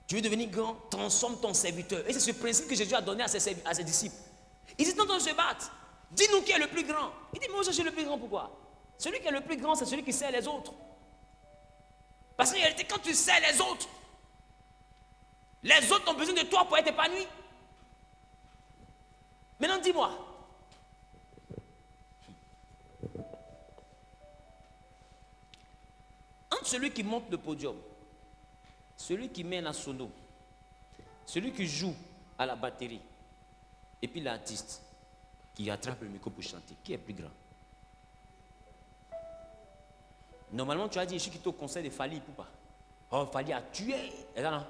Tu veux devenir grand, transforme ton serviteur. Et c'est ce principe que Jésus a donné à ses disciples. Ils étaient en train de se battre. Dis-nous qui est le plus grand. Il dit, mais moi je suis le plus grand, pourquoi? Celui qui est le plus grand, c'est celui qui sert les autres. Parce qu'en réalité, quand tu sers les autres ont besoin de toi pour être épanouis. Maintenant, dis-moi. Entre celui qui monte le podium, celui qui met la sono, celui qui joue à la batterie, et puis l'artiste qui attrape le micro pour chanter, qui est plus grand? Normalement, tu as dit, je suis quitté au conseil de Fali, pour pas. Oh, Fali a tué. Et là, non.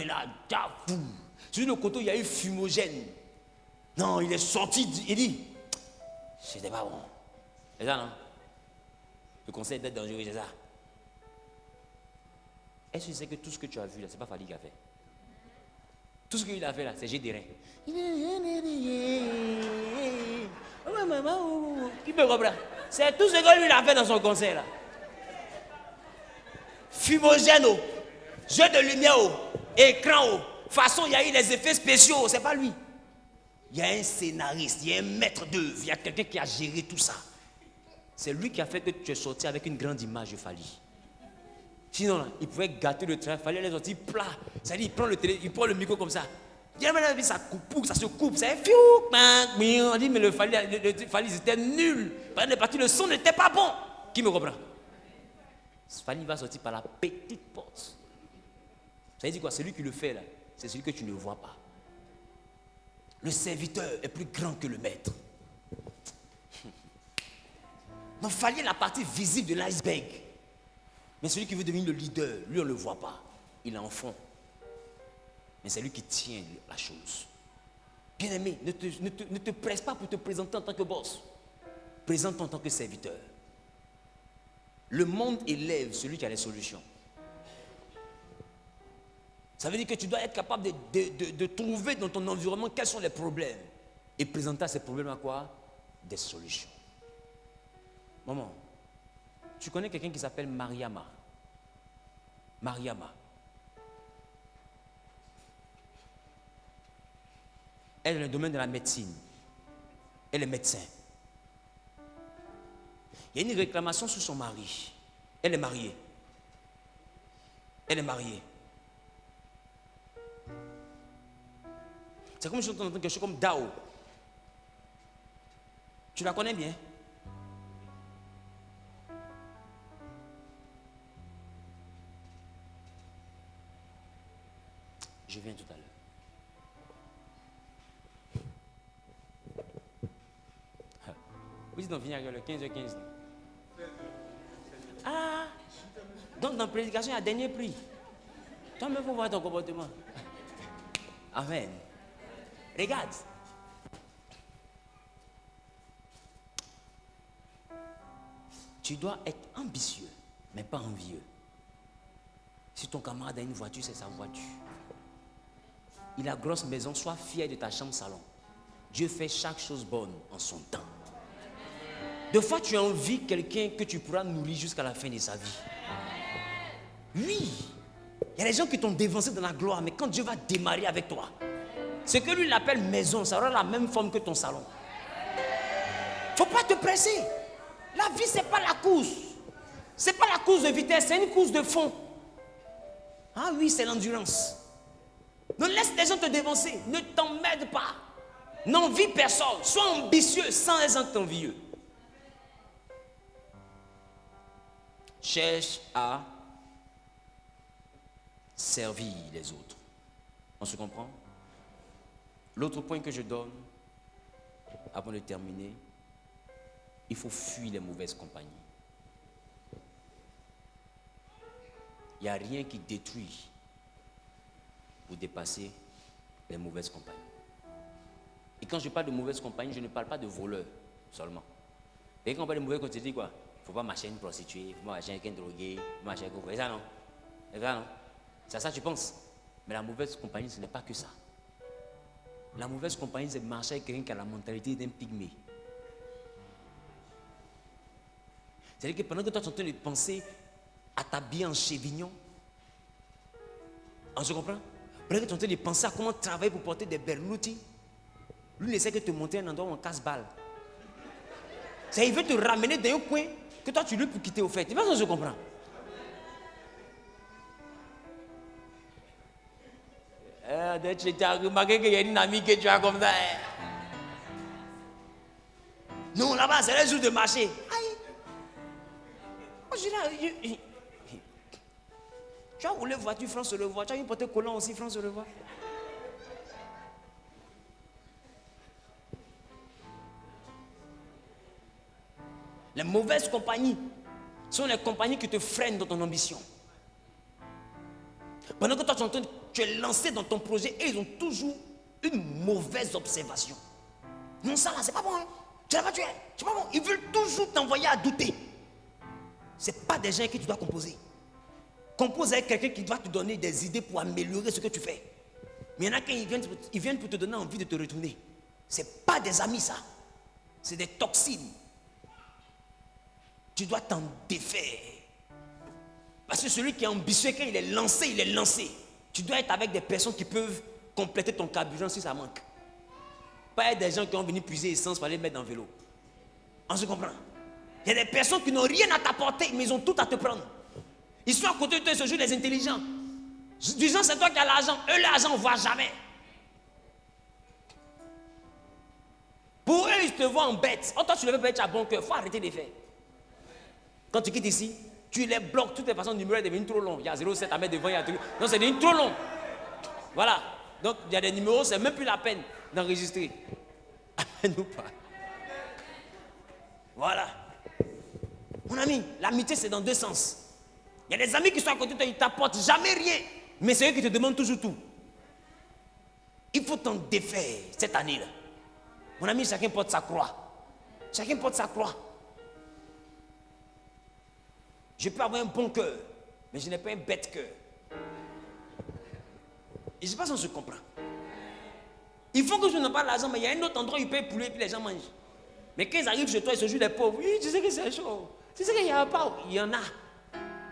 Il a fou. Sur le côté, il y a eu fumogène. Non, il est sorti, il dit, c'était pas bon. Et là, non. Le conseil d'être dangereux, c'est ça. Est-ce que tu sais que tout ce que tu as vu là, c'est pas Fali qui a fait? Tout ce qu'il a fait là, c'est Gédérin. Qui me comprend? C'est tout ce que lui a fait dans son concert là. Fumogène, jeu de lumière, écran, façon il y a eu les effets spéciaux, c'est pas lui. Il y a un scénariste, il y a un maître d'œuvre, il y a quelqu'un qui a géré tout ça. C'est lui qui a fait que tu es sorti avec une grande image de Fali. Sinon, là, il pouvait gâter le train, il fallait les sortir plat. C'est-à-dire, il prend le micro comme ça. Il dit, ça coupe, ça se coupe, ça fait fiou. On dit, mais le Fali, c'était nul. Par les parties, le son n'était pas bon. Qui me comprend? Fali va sortir par la petite porte. Ça veut dire quoi? Celui qui le fait là, c'est celui que tu ne vois pas. Le serviteur est plus grand que le maître. Donc, Fali est la partie visible de l'iceberg. Mais celui qui veut devenir le leader, lui, on ne le voit pas. Il est en fond. Mais c'est lui qui tient la chose. Bien-aimé, ne te presse pas pour te présenter en tant que boss. Présente-toi en tant que serviteur. Le monde élève celui qui a les solutions. Ça veut dire que tu dois être capable de trouver dans ton environnement quels sont les problèmes. Et présenter à ces problèmes à quoi? Des solutions. Maman, tu connais quelqu'un qui s'appelle Mariama? Mariama. Elle est dans le domaine de la médecine. Elle est médecin. Il y a une réclamation sur son mari. Elle est mariée. Elle est mariée. C'est comme si on entend quelque chose comme Dao. Tu la connais bien? Je viens tout à l'heure. Vous dites, on vient le 15h15. Ah! Donc, dans la prédication, il y a un dernier prix. Toi-même, il faut voir ton comportement. Amen. Regarde. Tu dois être ambitieux, mais pas envieux. Si ton camarade a une voiture, c'est sa voiture. Il a une grosse maison, sois fier de ta chambre salon. Dieu fait chaque chose bonne en son temps. Des fois, tu envies quelqu'un que tu pourras nourrir jusqu'à la fin de sa vie. Oui. Il y a des gens qui t'ont dévancé dans la gloire, mais quand Dieu va démarrer avec toi, ce que lui l'appelle maison, ça aura la même forme que ton salon. Il ne faut pas te presser. La vie, ce n'est pas la course. Ce n'est pas la course de vitesse, c'est une course de fond. Ah oui, c'est l'endurance. Ne laisse les gens te dévancer. Ne t'emmerde pas. N'envie personne. Sois ambitieux sans être envieux. Cherche à servir les autres. On se comprend? L'autre point que je donne, avant de terminer, il faut fuir les mauvaises compagnies. Il n'y a rien qui détruit pour dépasser les mauvaises compagnies. Et quand je parle de mauvaises compagnies, je ne parle pas de voleurs seulement. Et quand on parle de mauvaises compagnies, tu dis quoi? Il ne faut pas marcher une prostituée, il ne faut pas marcher avec un drogué, il faut marcher avec un... C'est ça non? C'est ça non? C'est à ça que tu penses? Mais la mauvaise compagnie, ce n'est pas que ça. La mauvaise compagnie, c'est marcher avec quelqu'un qui a la mentalité d'un pygmée. C'est-à-dire que pendant que toi tu es en train de penser à t'habiller en chevignon, on se comprend? Pendant que tu es en train de penser à comment travailler pour porter des berloutis, lui il essaie de te monter un endroit où on casse-balle. Il veut te ramener dans un coin que toi tu luttes pour quitter au fait. Tu vois ça, je comprends? Tu as remarqué qu'il y a une amie que tu as comme ça. Non, là-bas, c'est le jour de marché. Aïe. Moi, je suis là. Tu as roulé voiture, France se le voit. Tu as une portée collant aussi, France se le voit. Les mauvaises compagnies sont les compagnies qui te freinent dans ton ambition. Pendant que toi, tu es lancé dans ton projet et ils ont toujours une mauvaise observation. Non, ça là, c'est pas bon. Hein? Tu l'as pas tué. C'est pas bon. Ils veulent toujours t'envoyer à douter. C'est pas des gens avec qui tu dois composer. Compose avec quelqu'un qui doit te donner des idées pour améliorer ce que tu fais. Mais il y en a qui viennent pour te donner envie de te retourner. C'est pas des amis, ça. C'est des toxines. Tu dois t'en défaire. Parce que celui qui est ambitieux, quand il est lancé, il est lancé. Tu dois être avec des personnes qui peuvent compléter ton carburant si ça manque. Pas être des gens qui ont venu puiser essence pour aller mettre dans le vélo. On se comprend? Il y a des personnes qui n'ont rien à t'apporter, mais ils ont tout à te prendre. Ils sont à côté de toi, ils se jouent des intelligents. Disant c'est toi qui as l'argent. Eux, l'argent, on ne voit jamais. Pour eux, ils te voient en bête. Oh, toi, tu le veux pas être à bon cœur. Il faut arrêter de les faire. Quand tu quittes ici, tu les bloques. De toutes les façons, le numéro est devenu trop long. Il y a 0,7 à mettre devant, il y a tout. Non, c'est devenu trop long. Voilà. Donc, il y a des numéros, c'est même plus la peine d'enregistrer. Amène-nous pas. Voilà. Mon ami, l'amitié, c'est dans deux sens. Il y a des amis qui sont à côté de toi, ils ne t'apportent jamais rien. Mais c'est eux qui te demandent toujours tout. Il faut t'en défaire cette année-là. Mon ami, chacun porte sa croix. Chacun porte sa croix. Je peux avoir un bon cœur, mais je n'ai pas un bête cœur. Et je ne sais pas si on se comprend. Il faut que je n'ai pas l'argent, mais il y a un autre endroit où ils payent poulet et puis les gens mangent. Mais quand ils arrivent chez toi, ils se jouent des pauvres. Oui, tu sais que c'est chaud. Tu sais qu'il n'y en a pas. Il y en a.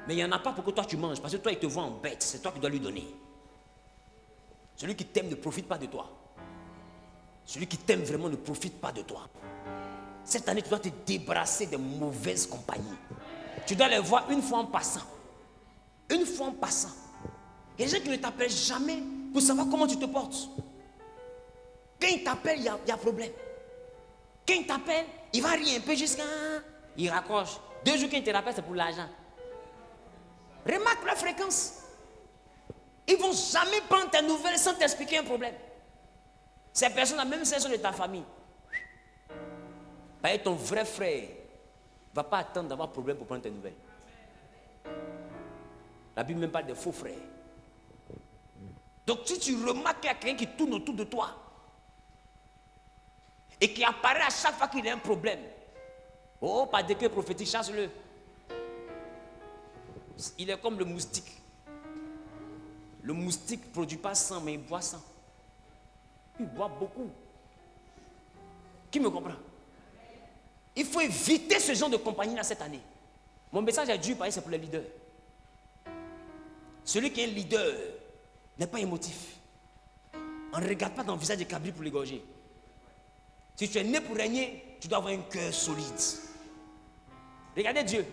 Mais il n'y en a pas pour que toi tu manges. Parce que toi, il te voit en bête. C'est toi qui dois lui donner. Celui qui t'aime ne profite pas de toi. Celui qui t'aime vraiment ne profite pas de toi. Cette année, tu dois te débarrasser des mauvaises compagnies. Tu dois les voir une fois en passant. Une fois en passant. Il y a des gens qui ne t'appellent jamais pour savoir comment tu te portes. Quand ils t'appellent, il y a problème. Quand il t'appelle, il va rire un peu jusqu'à... Il raccroche. 2 jours qu'il te rappelle, c'est pour l'argent. Remarque la fréquence. Ils ne vont jamais prendre tes nouvelles sans t'expliquer un problème. Ces personnes-là, même si elles sont de ta famille, ton vrai frère ne va pas attendre d'avoir problème pour prendre tes nouvelles. La Bible même parle des faux frères. Donc si tu remarques qu'il y a quelqu'un qui tourne autour de toi et qui apparaît à chaque fois qu'il y a un problème, oh, par décret prophétique, chasse-le. Il est comme le moustique. Le moustique ne produit pas sang, mais il boit sang. Il boit beaucoup. Qui me comprend? Il faut éviter ce genre de compagnie-là cette année. Mon message a dû parler, c'est pour les leaders. Celui qui est un leader n'est pas émotif. On ne regarde pas dans le visage de cabri pour l'égorger. Si tu es né pour régner, tu dois avoir un cœur solide. Regardez Dieu.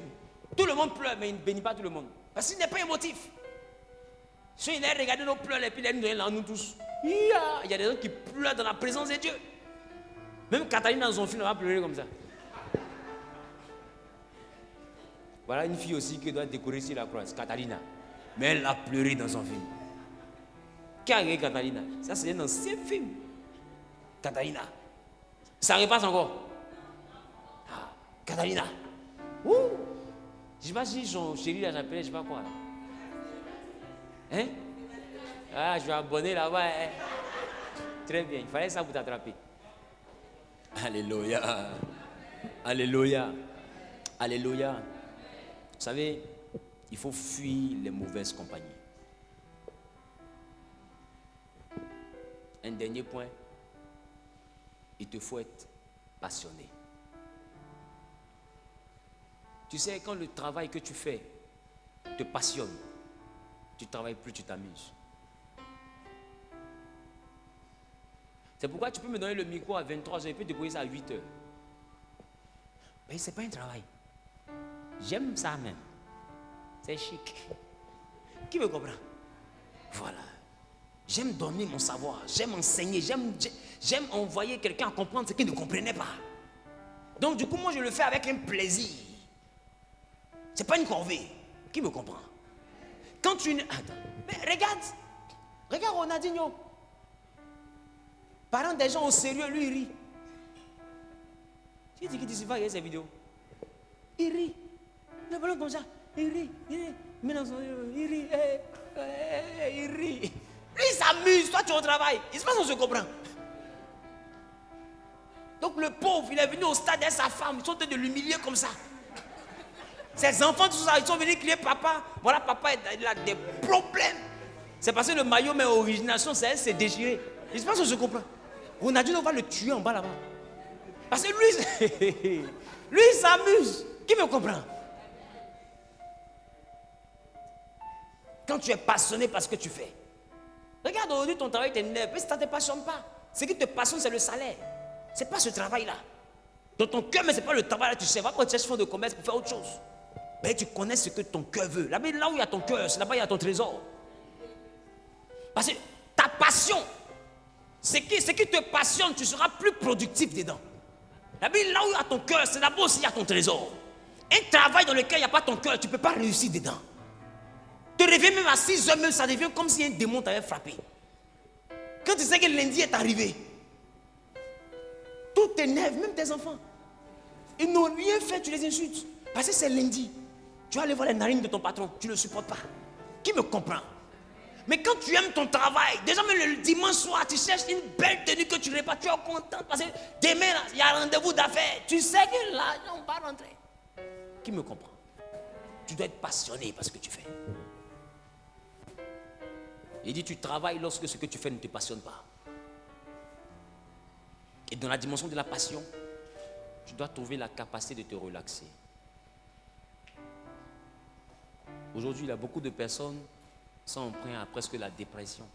Tout le monde pleure, mais il ne bénit pas tout le monde. Parce qu'il n'est pas émotif. Si il a regardé nos pleurs et puis il a nous donné là, nous tous. Il y a des gens qui pleurent dans la présence de Dieu. Même Catherine dans son film, elle va pleurer comme ça. Voilà une fille aussi qui doit décorer sur la croix, Catalina. Mais elle a pleuré dans son film. Qui a regardé Catalina? Ça, c'est un ancien film. Catalina. Ça repasse encore. Ah, Catalina. Ouh. Je ne sais pas si son chéri l'a appelé, je ne sais pas quoi. Hein? Ah, je vais abonner là-bas. Hein? Très bien, il fallait ça pour t'attraper. Alléluia. Alléluia. Alléluia. Vous savez, il faut fuir les mauvaises compagnies. un dernier point, il te faut être passionné. Tu sais, quand le travail que tu fais te passionne, tu ne travailles plus, tu t'amuses. C'est pourquoi tu peux me donner le micro à 23h et puis débrouiller ça à 8h. Mais ce n'est pas un travail. J'aime ça même. C'est chic. Qui me comprend? Voilà. J'aime donner mon savoir, j'aime enseigner, j'aime envoyer quelqu'un à comprendre ce qu'il ne comprenait pas. Donc du coup, moi je le fais avec un plaisir. C'est pas une corvée. Qui me comprend? Quand tu... Attends. Mais regarde Ronaldinho. Parlant des gens au sérieux, lui il rit. Tu dis qu'il dit, va regarder ces vidéos. Il rit. Le ballon comme ça, il rit. Maintenant, il rit. Il rit. Lui il s'amuse, toi tu es au travail. Il se passe, on se comprend. Donc le pauvre, il est venu au stade avec sa femme. Ils sont en train de l'humilier comme ça. Ses enfants, tout ça, ils sont venus crier papa. Voilà, papa, il a des problèmes. C'est parce que le maillot, mais origination, c'est déchiré. Il se passe, on se comprend. Ronaldinho va le tuer en bas là-bas. Parce que lui, lui il s'amuse. Qui me comprend? Quand tu es passionné par ce que tu fais. Regarde aujourd'hui ton travail t'énerve. Mais si ça ne te passionne pas. Ce qui te passionne, c'est le salaire. Ce n'est pas ce travail-là. Dans ton cœur, mais ce n'est pas le travail-là. Tu sais, va pas chercher fonds de commerce pour faire autre chose. Mais tu connais ce que ton cœur veut. Là où il y a ton cœur, c'est là-bas il y a ton trésor. Parce que ta passion, ce qui te passionne, tu seras plus productif dedans. Là où il y a ton cœur, c'est là-bas aussi il y a ton trésor. Un travail dans lequel il n'y a pas ton cœur, tu ne peux pas réussir dedans. Te réveiller même à 6 heures, même ça devient comme si un démon t'avait frappé. Quand tu sais que lundi est arrivé, tout t'énerve, même tes enfants. Ils n'ont rien fait, tu les insultes. Parce que c'est lundi. Tu vas aller voir les narines de ton patron, tu ne le supportes pas. Qui me comprend? Mais quand tu aimes ton travail, déjà même le dimanche soir, tu cherches une belle tenue que tu n'aurais pas, tu es content parce que demain, il y a un rendez-vous d'affaires. Tu sais que là, on va rentrer. Qui me comprend? Tu dois être passionné par ce que tu fais. Il dit, tu travailles lorsque ce que tu fais ne te passionne pas. Et dans la dimension de la passion, tu dois trouver la capacité de te relaxer. Aujourd'hui, il y a beaucoup de personnes qui sont empreintes à presque la dépression.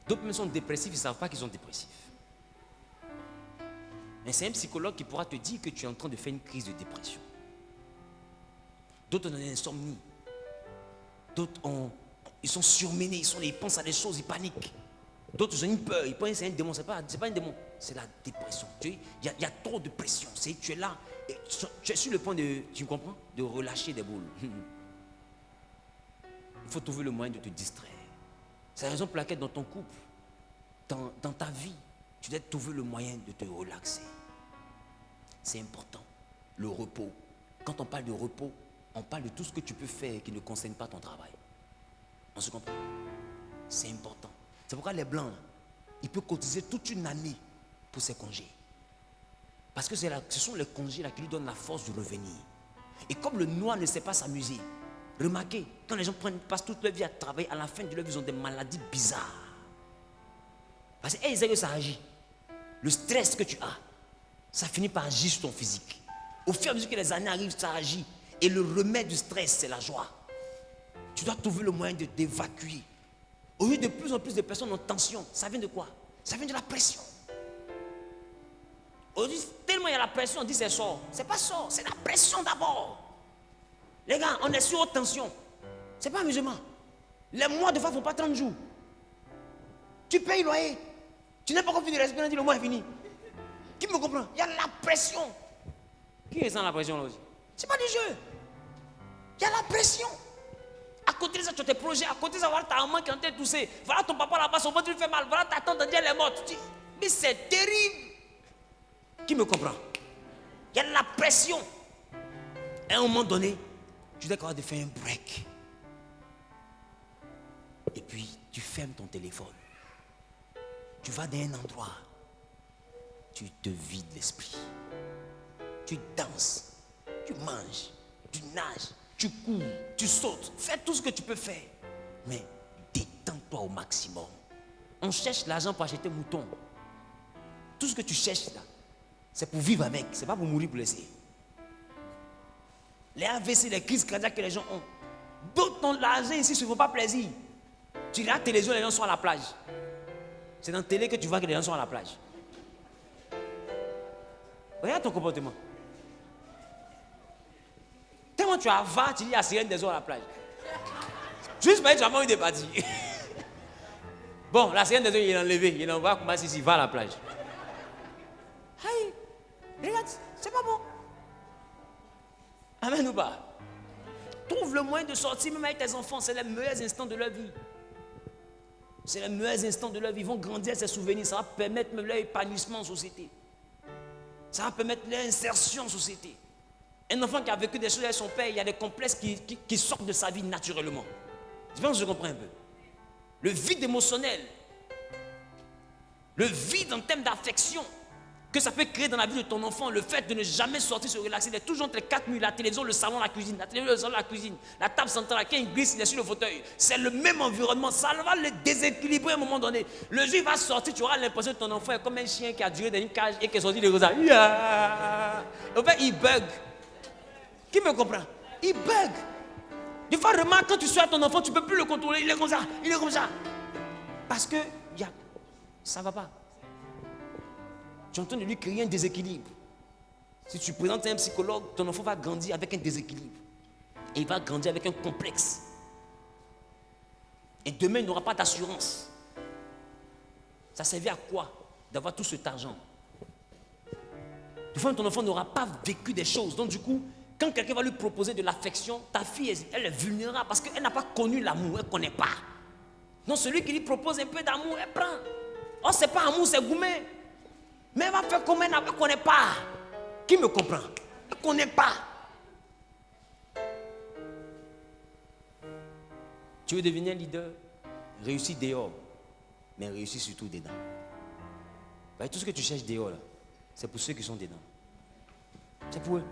D'autres même sont dépressifs, ils ne savent pas qu'ils sont dépressifs. Mais c'est un psychologue qui pourra te dire que tu es en train de faire une crise de dépression. D'autres ont une insomnie. D'autres ils sont surmenés, ils pensent à des choses, ils paniquent. D'autres ont une peur, ils pensent que c'est un démon. C'est pas un démon, c'est la dépression. Il y a trop de pression. Tu es là, et tu es sur le point de, tu comprends, de relâcher des boules. Il faut trouver le moyen de te distraire. C'est la raison pour laquelle dans ton couple, dans ta vie, tu dois trouver le moyen de te relaxer. C'est important. Le repos. Quand on parle de repos, on parle de tout ce que tu peux faire qui ne concerne pas ton travail. On se comprend? C'est important. C'est pourquoi les Blancs, ils peuvent cotiser toute une année pour ses congés. Parce que ce sont les congés là qui lui donnent la force de revenir. Et comme le noir ne sait pas s'amuser, remarquez, quand les gens passent toute leur vie à travailler, à la fin de leur vie, ils ont des maladies bizarres. Parce qu'ils savent que ça agit. Le stress que tu as, ça finit par agir sur ton physique. Au fur et à mesure que les années arrivent, ça agit. Et le remède du stress, c'est la joie. Tu dois trouver le moyen d'évacuer. Aujourd'hui, de plus en plus de personnes ont tension. Ça vient de quoi? Ça vient de la pression. Aujourd'hui, tellement il y a la pression, on dit c'est sort. C'est pas sort, c'est la pression d'abord. Les gars, on est sur haute tension. C'est pas amusement. Les mois de fois ne font pas 30 jours. Tu payes le loyer. Tu n'as pas encore fini de respirer, on dit le mois est fini. Qui me comprend? Il y a la pression. Qui ressent la pression là aussi? C'est pas du jeu. Il y a la pression. À côté de ça, tu as tes projets. À côté de ça, voilà ta maman qui est en train de tousser. Voilà ton papa là-bas, son ventre lui fait mal. Voilà ta tante, elle est morte. Tu dis, mais c'est terrible. Qui me comprend? Il y a la pression. À un moment donné, tu dois avoir de faire un break. Et puis, tu fermes ton téléphone. Tu vas dans un endroit. Tu te vides l'esprit. Tu danses. Tu manges. Tu nages. Tu cours. Tu sautes. Fais tout ce que tu peux faire. Mais détends-toi au maximum. On cherche l'argent pour acheter moutons. Tout ce que tu cherches là, c'est pour vivre avec, c'est pas pour mourir blessé. Les AVC, les crises cardiaques que les gens ont. D'autres ont l'argent ici, ne se font pas plaisir. Tu regardes la télévision, les gens sont à la plage. C'est dans la télé que tu vois que les gens sont à la plage. Regarde ton comportement. Tellement tu avales, tu dis à sirène des eaux à la plage. Juste parce que tu as pas eu des parties. Bon, la sirène des eaux, il est enlevé. Il envoie comment s'il va à la plage. Aïe, regarde, c'est pas bon. Amen ou pas? Trouve le moyen de sortir même avec tes enfants. C'est les meilleurs instants de leur vie. C'est les meilleurs instants de leur vie. Ils vont grandir ces souvenirs. Ça va permettre même leur épanouissement en société. Ça va permettre leur insertion en société. Un enfant qui a vécu des choses avec son père, il y a des complexes qui sortent de sa vie naturellement. Je pense que je comprends un peu. Le vide émotionnel, le vide en termes d'affection que ça peut créer dans la vie de ton enfant, le fait de ne jamais sortir se relaxer, d'être toujours entre les 4 murs, la télévision, le salon, la cuisine, la télévision, le salon, la cuisine, la table centrale, qui glisse, il est sur le fauteuil. C'est le même environnement, ça va le déséquilibrer à un moment donné. Le jour il va sortir, tu auras l'impression que ton enfant est comme un chien qui a duré dans une cage et qui est sorti de ça. En fait, il bug. Qui me comprend? Il bug. Des fois, remarque, quand tu sois ton enfant, tu ne peux plus le contrôler. Il est comme ça, il est comme ça. Parce que ça ne va pas. Tu es en train de lui créer un déséquilibre. Si tu présentes un psychologue, ton enfant va grandir avec un déséquilibre. Et il va grandir avec un complexe. Et demain, il n'aura pas d'assurance. Ça servait à quoi d'avoir tout cet argent? Des fois, ton enfant n'aura pas vécu des choses. Donc du coup, quand quelqu'un va lui proposer de l'affection, ta fille, elle est vulnérable parce qu'elle n'a pas connu l'amour, elle ne connaît pas. Donc celui qui lui propose un peu d'amour, elle prend. Oh, ce n'est pas amour, c'est gourmet. Mais elle va faire comme elle ne connaît pas. Qui me comprend? Elle ne connaît pas. Tu veux devenir un leader? Réussis dehors, mais réussis surtout dedans. Tout ce que tu cherches dehors, c'est pour ceux qui sont dedans. C'est pour eux.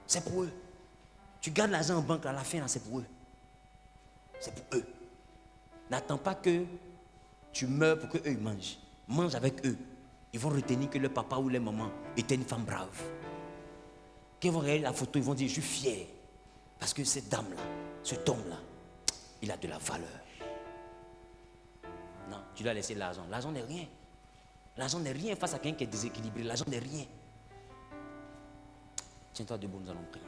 C'est pour eux. Tu gardes l'argent en banque à la fin, c'est pour eux. C'est pour eux. N'attends pas que tu meurs pour qu'eux ils mangent. Mange avec eux. Ils vont retenir que leur papa ou leur maman était une femme brave. Quand ils vont regarder la photo, ils vont dire, je suis fier. Parce que cette dame-là, cet homme-là, il a de la valeur. Non, tu dois laisser l'argent. L'argent n'est rien. L'argent n'est rien face à quelqu'un qui est déséquilibré. L'argent n'est rien. Tiens-toi debout, nous allons prier.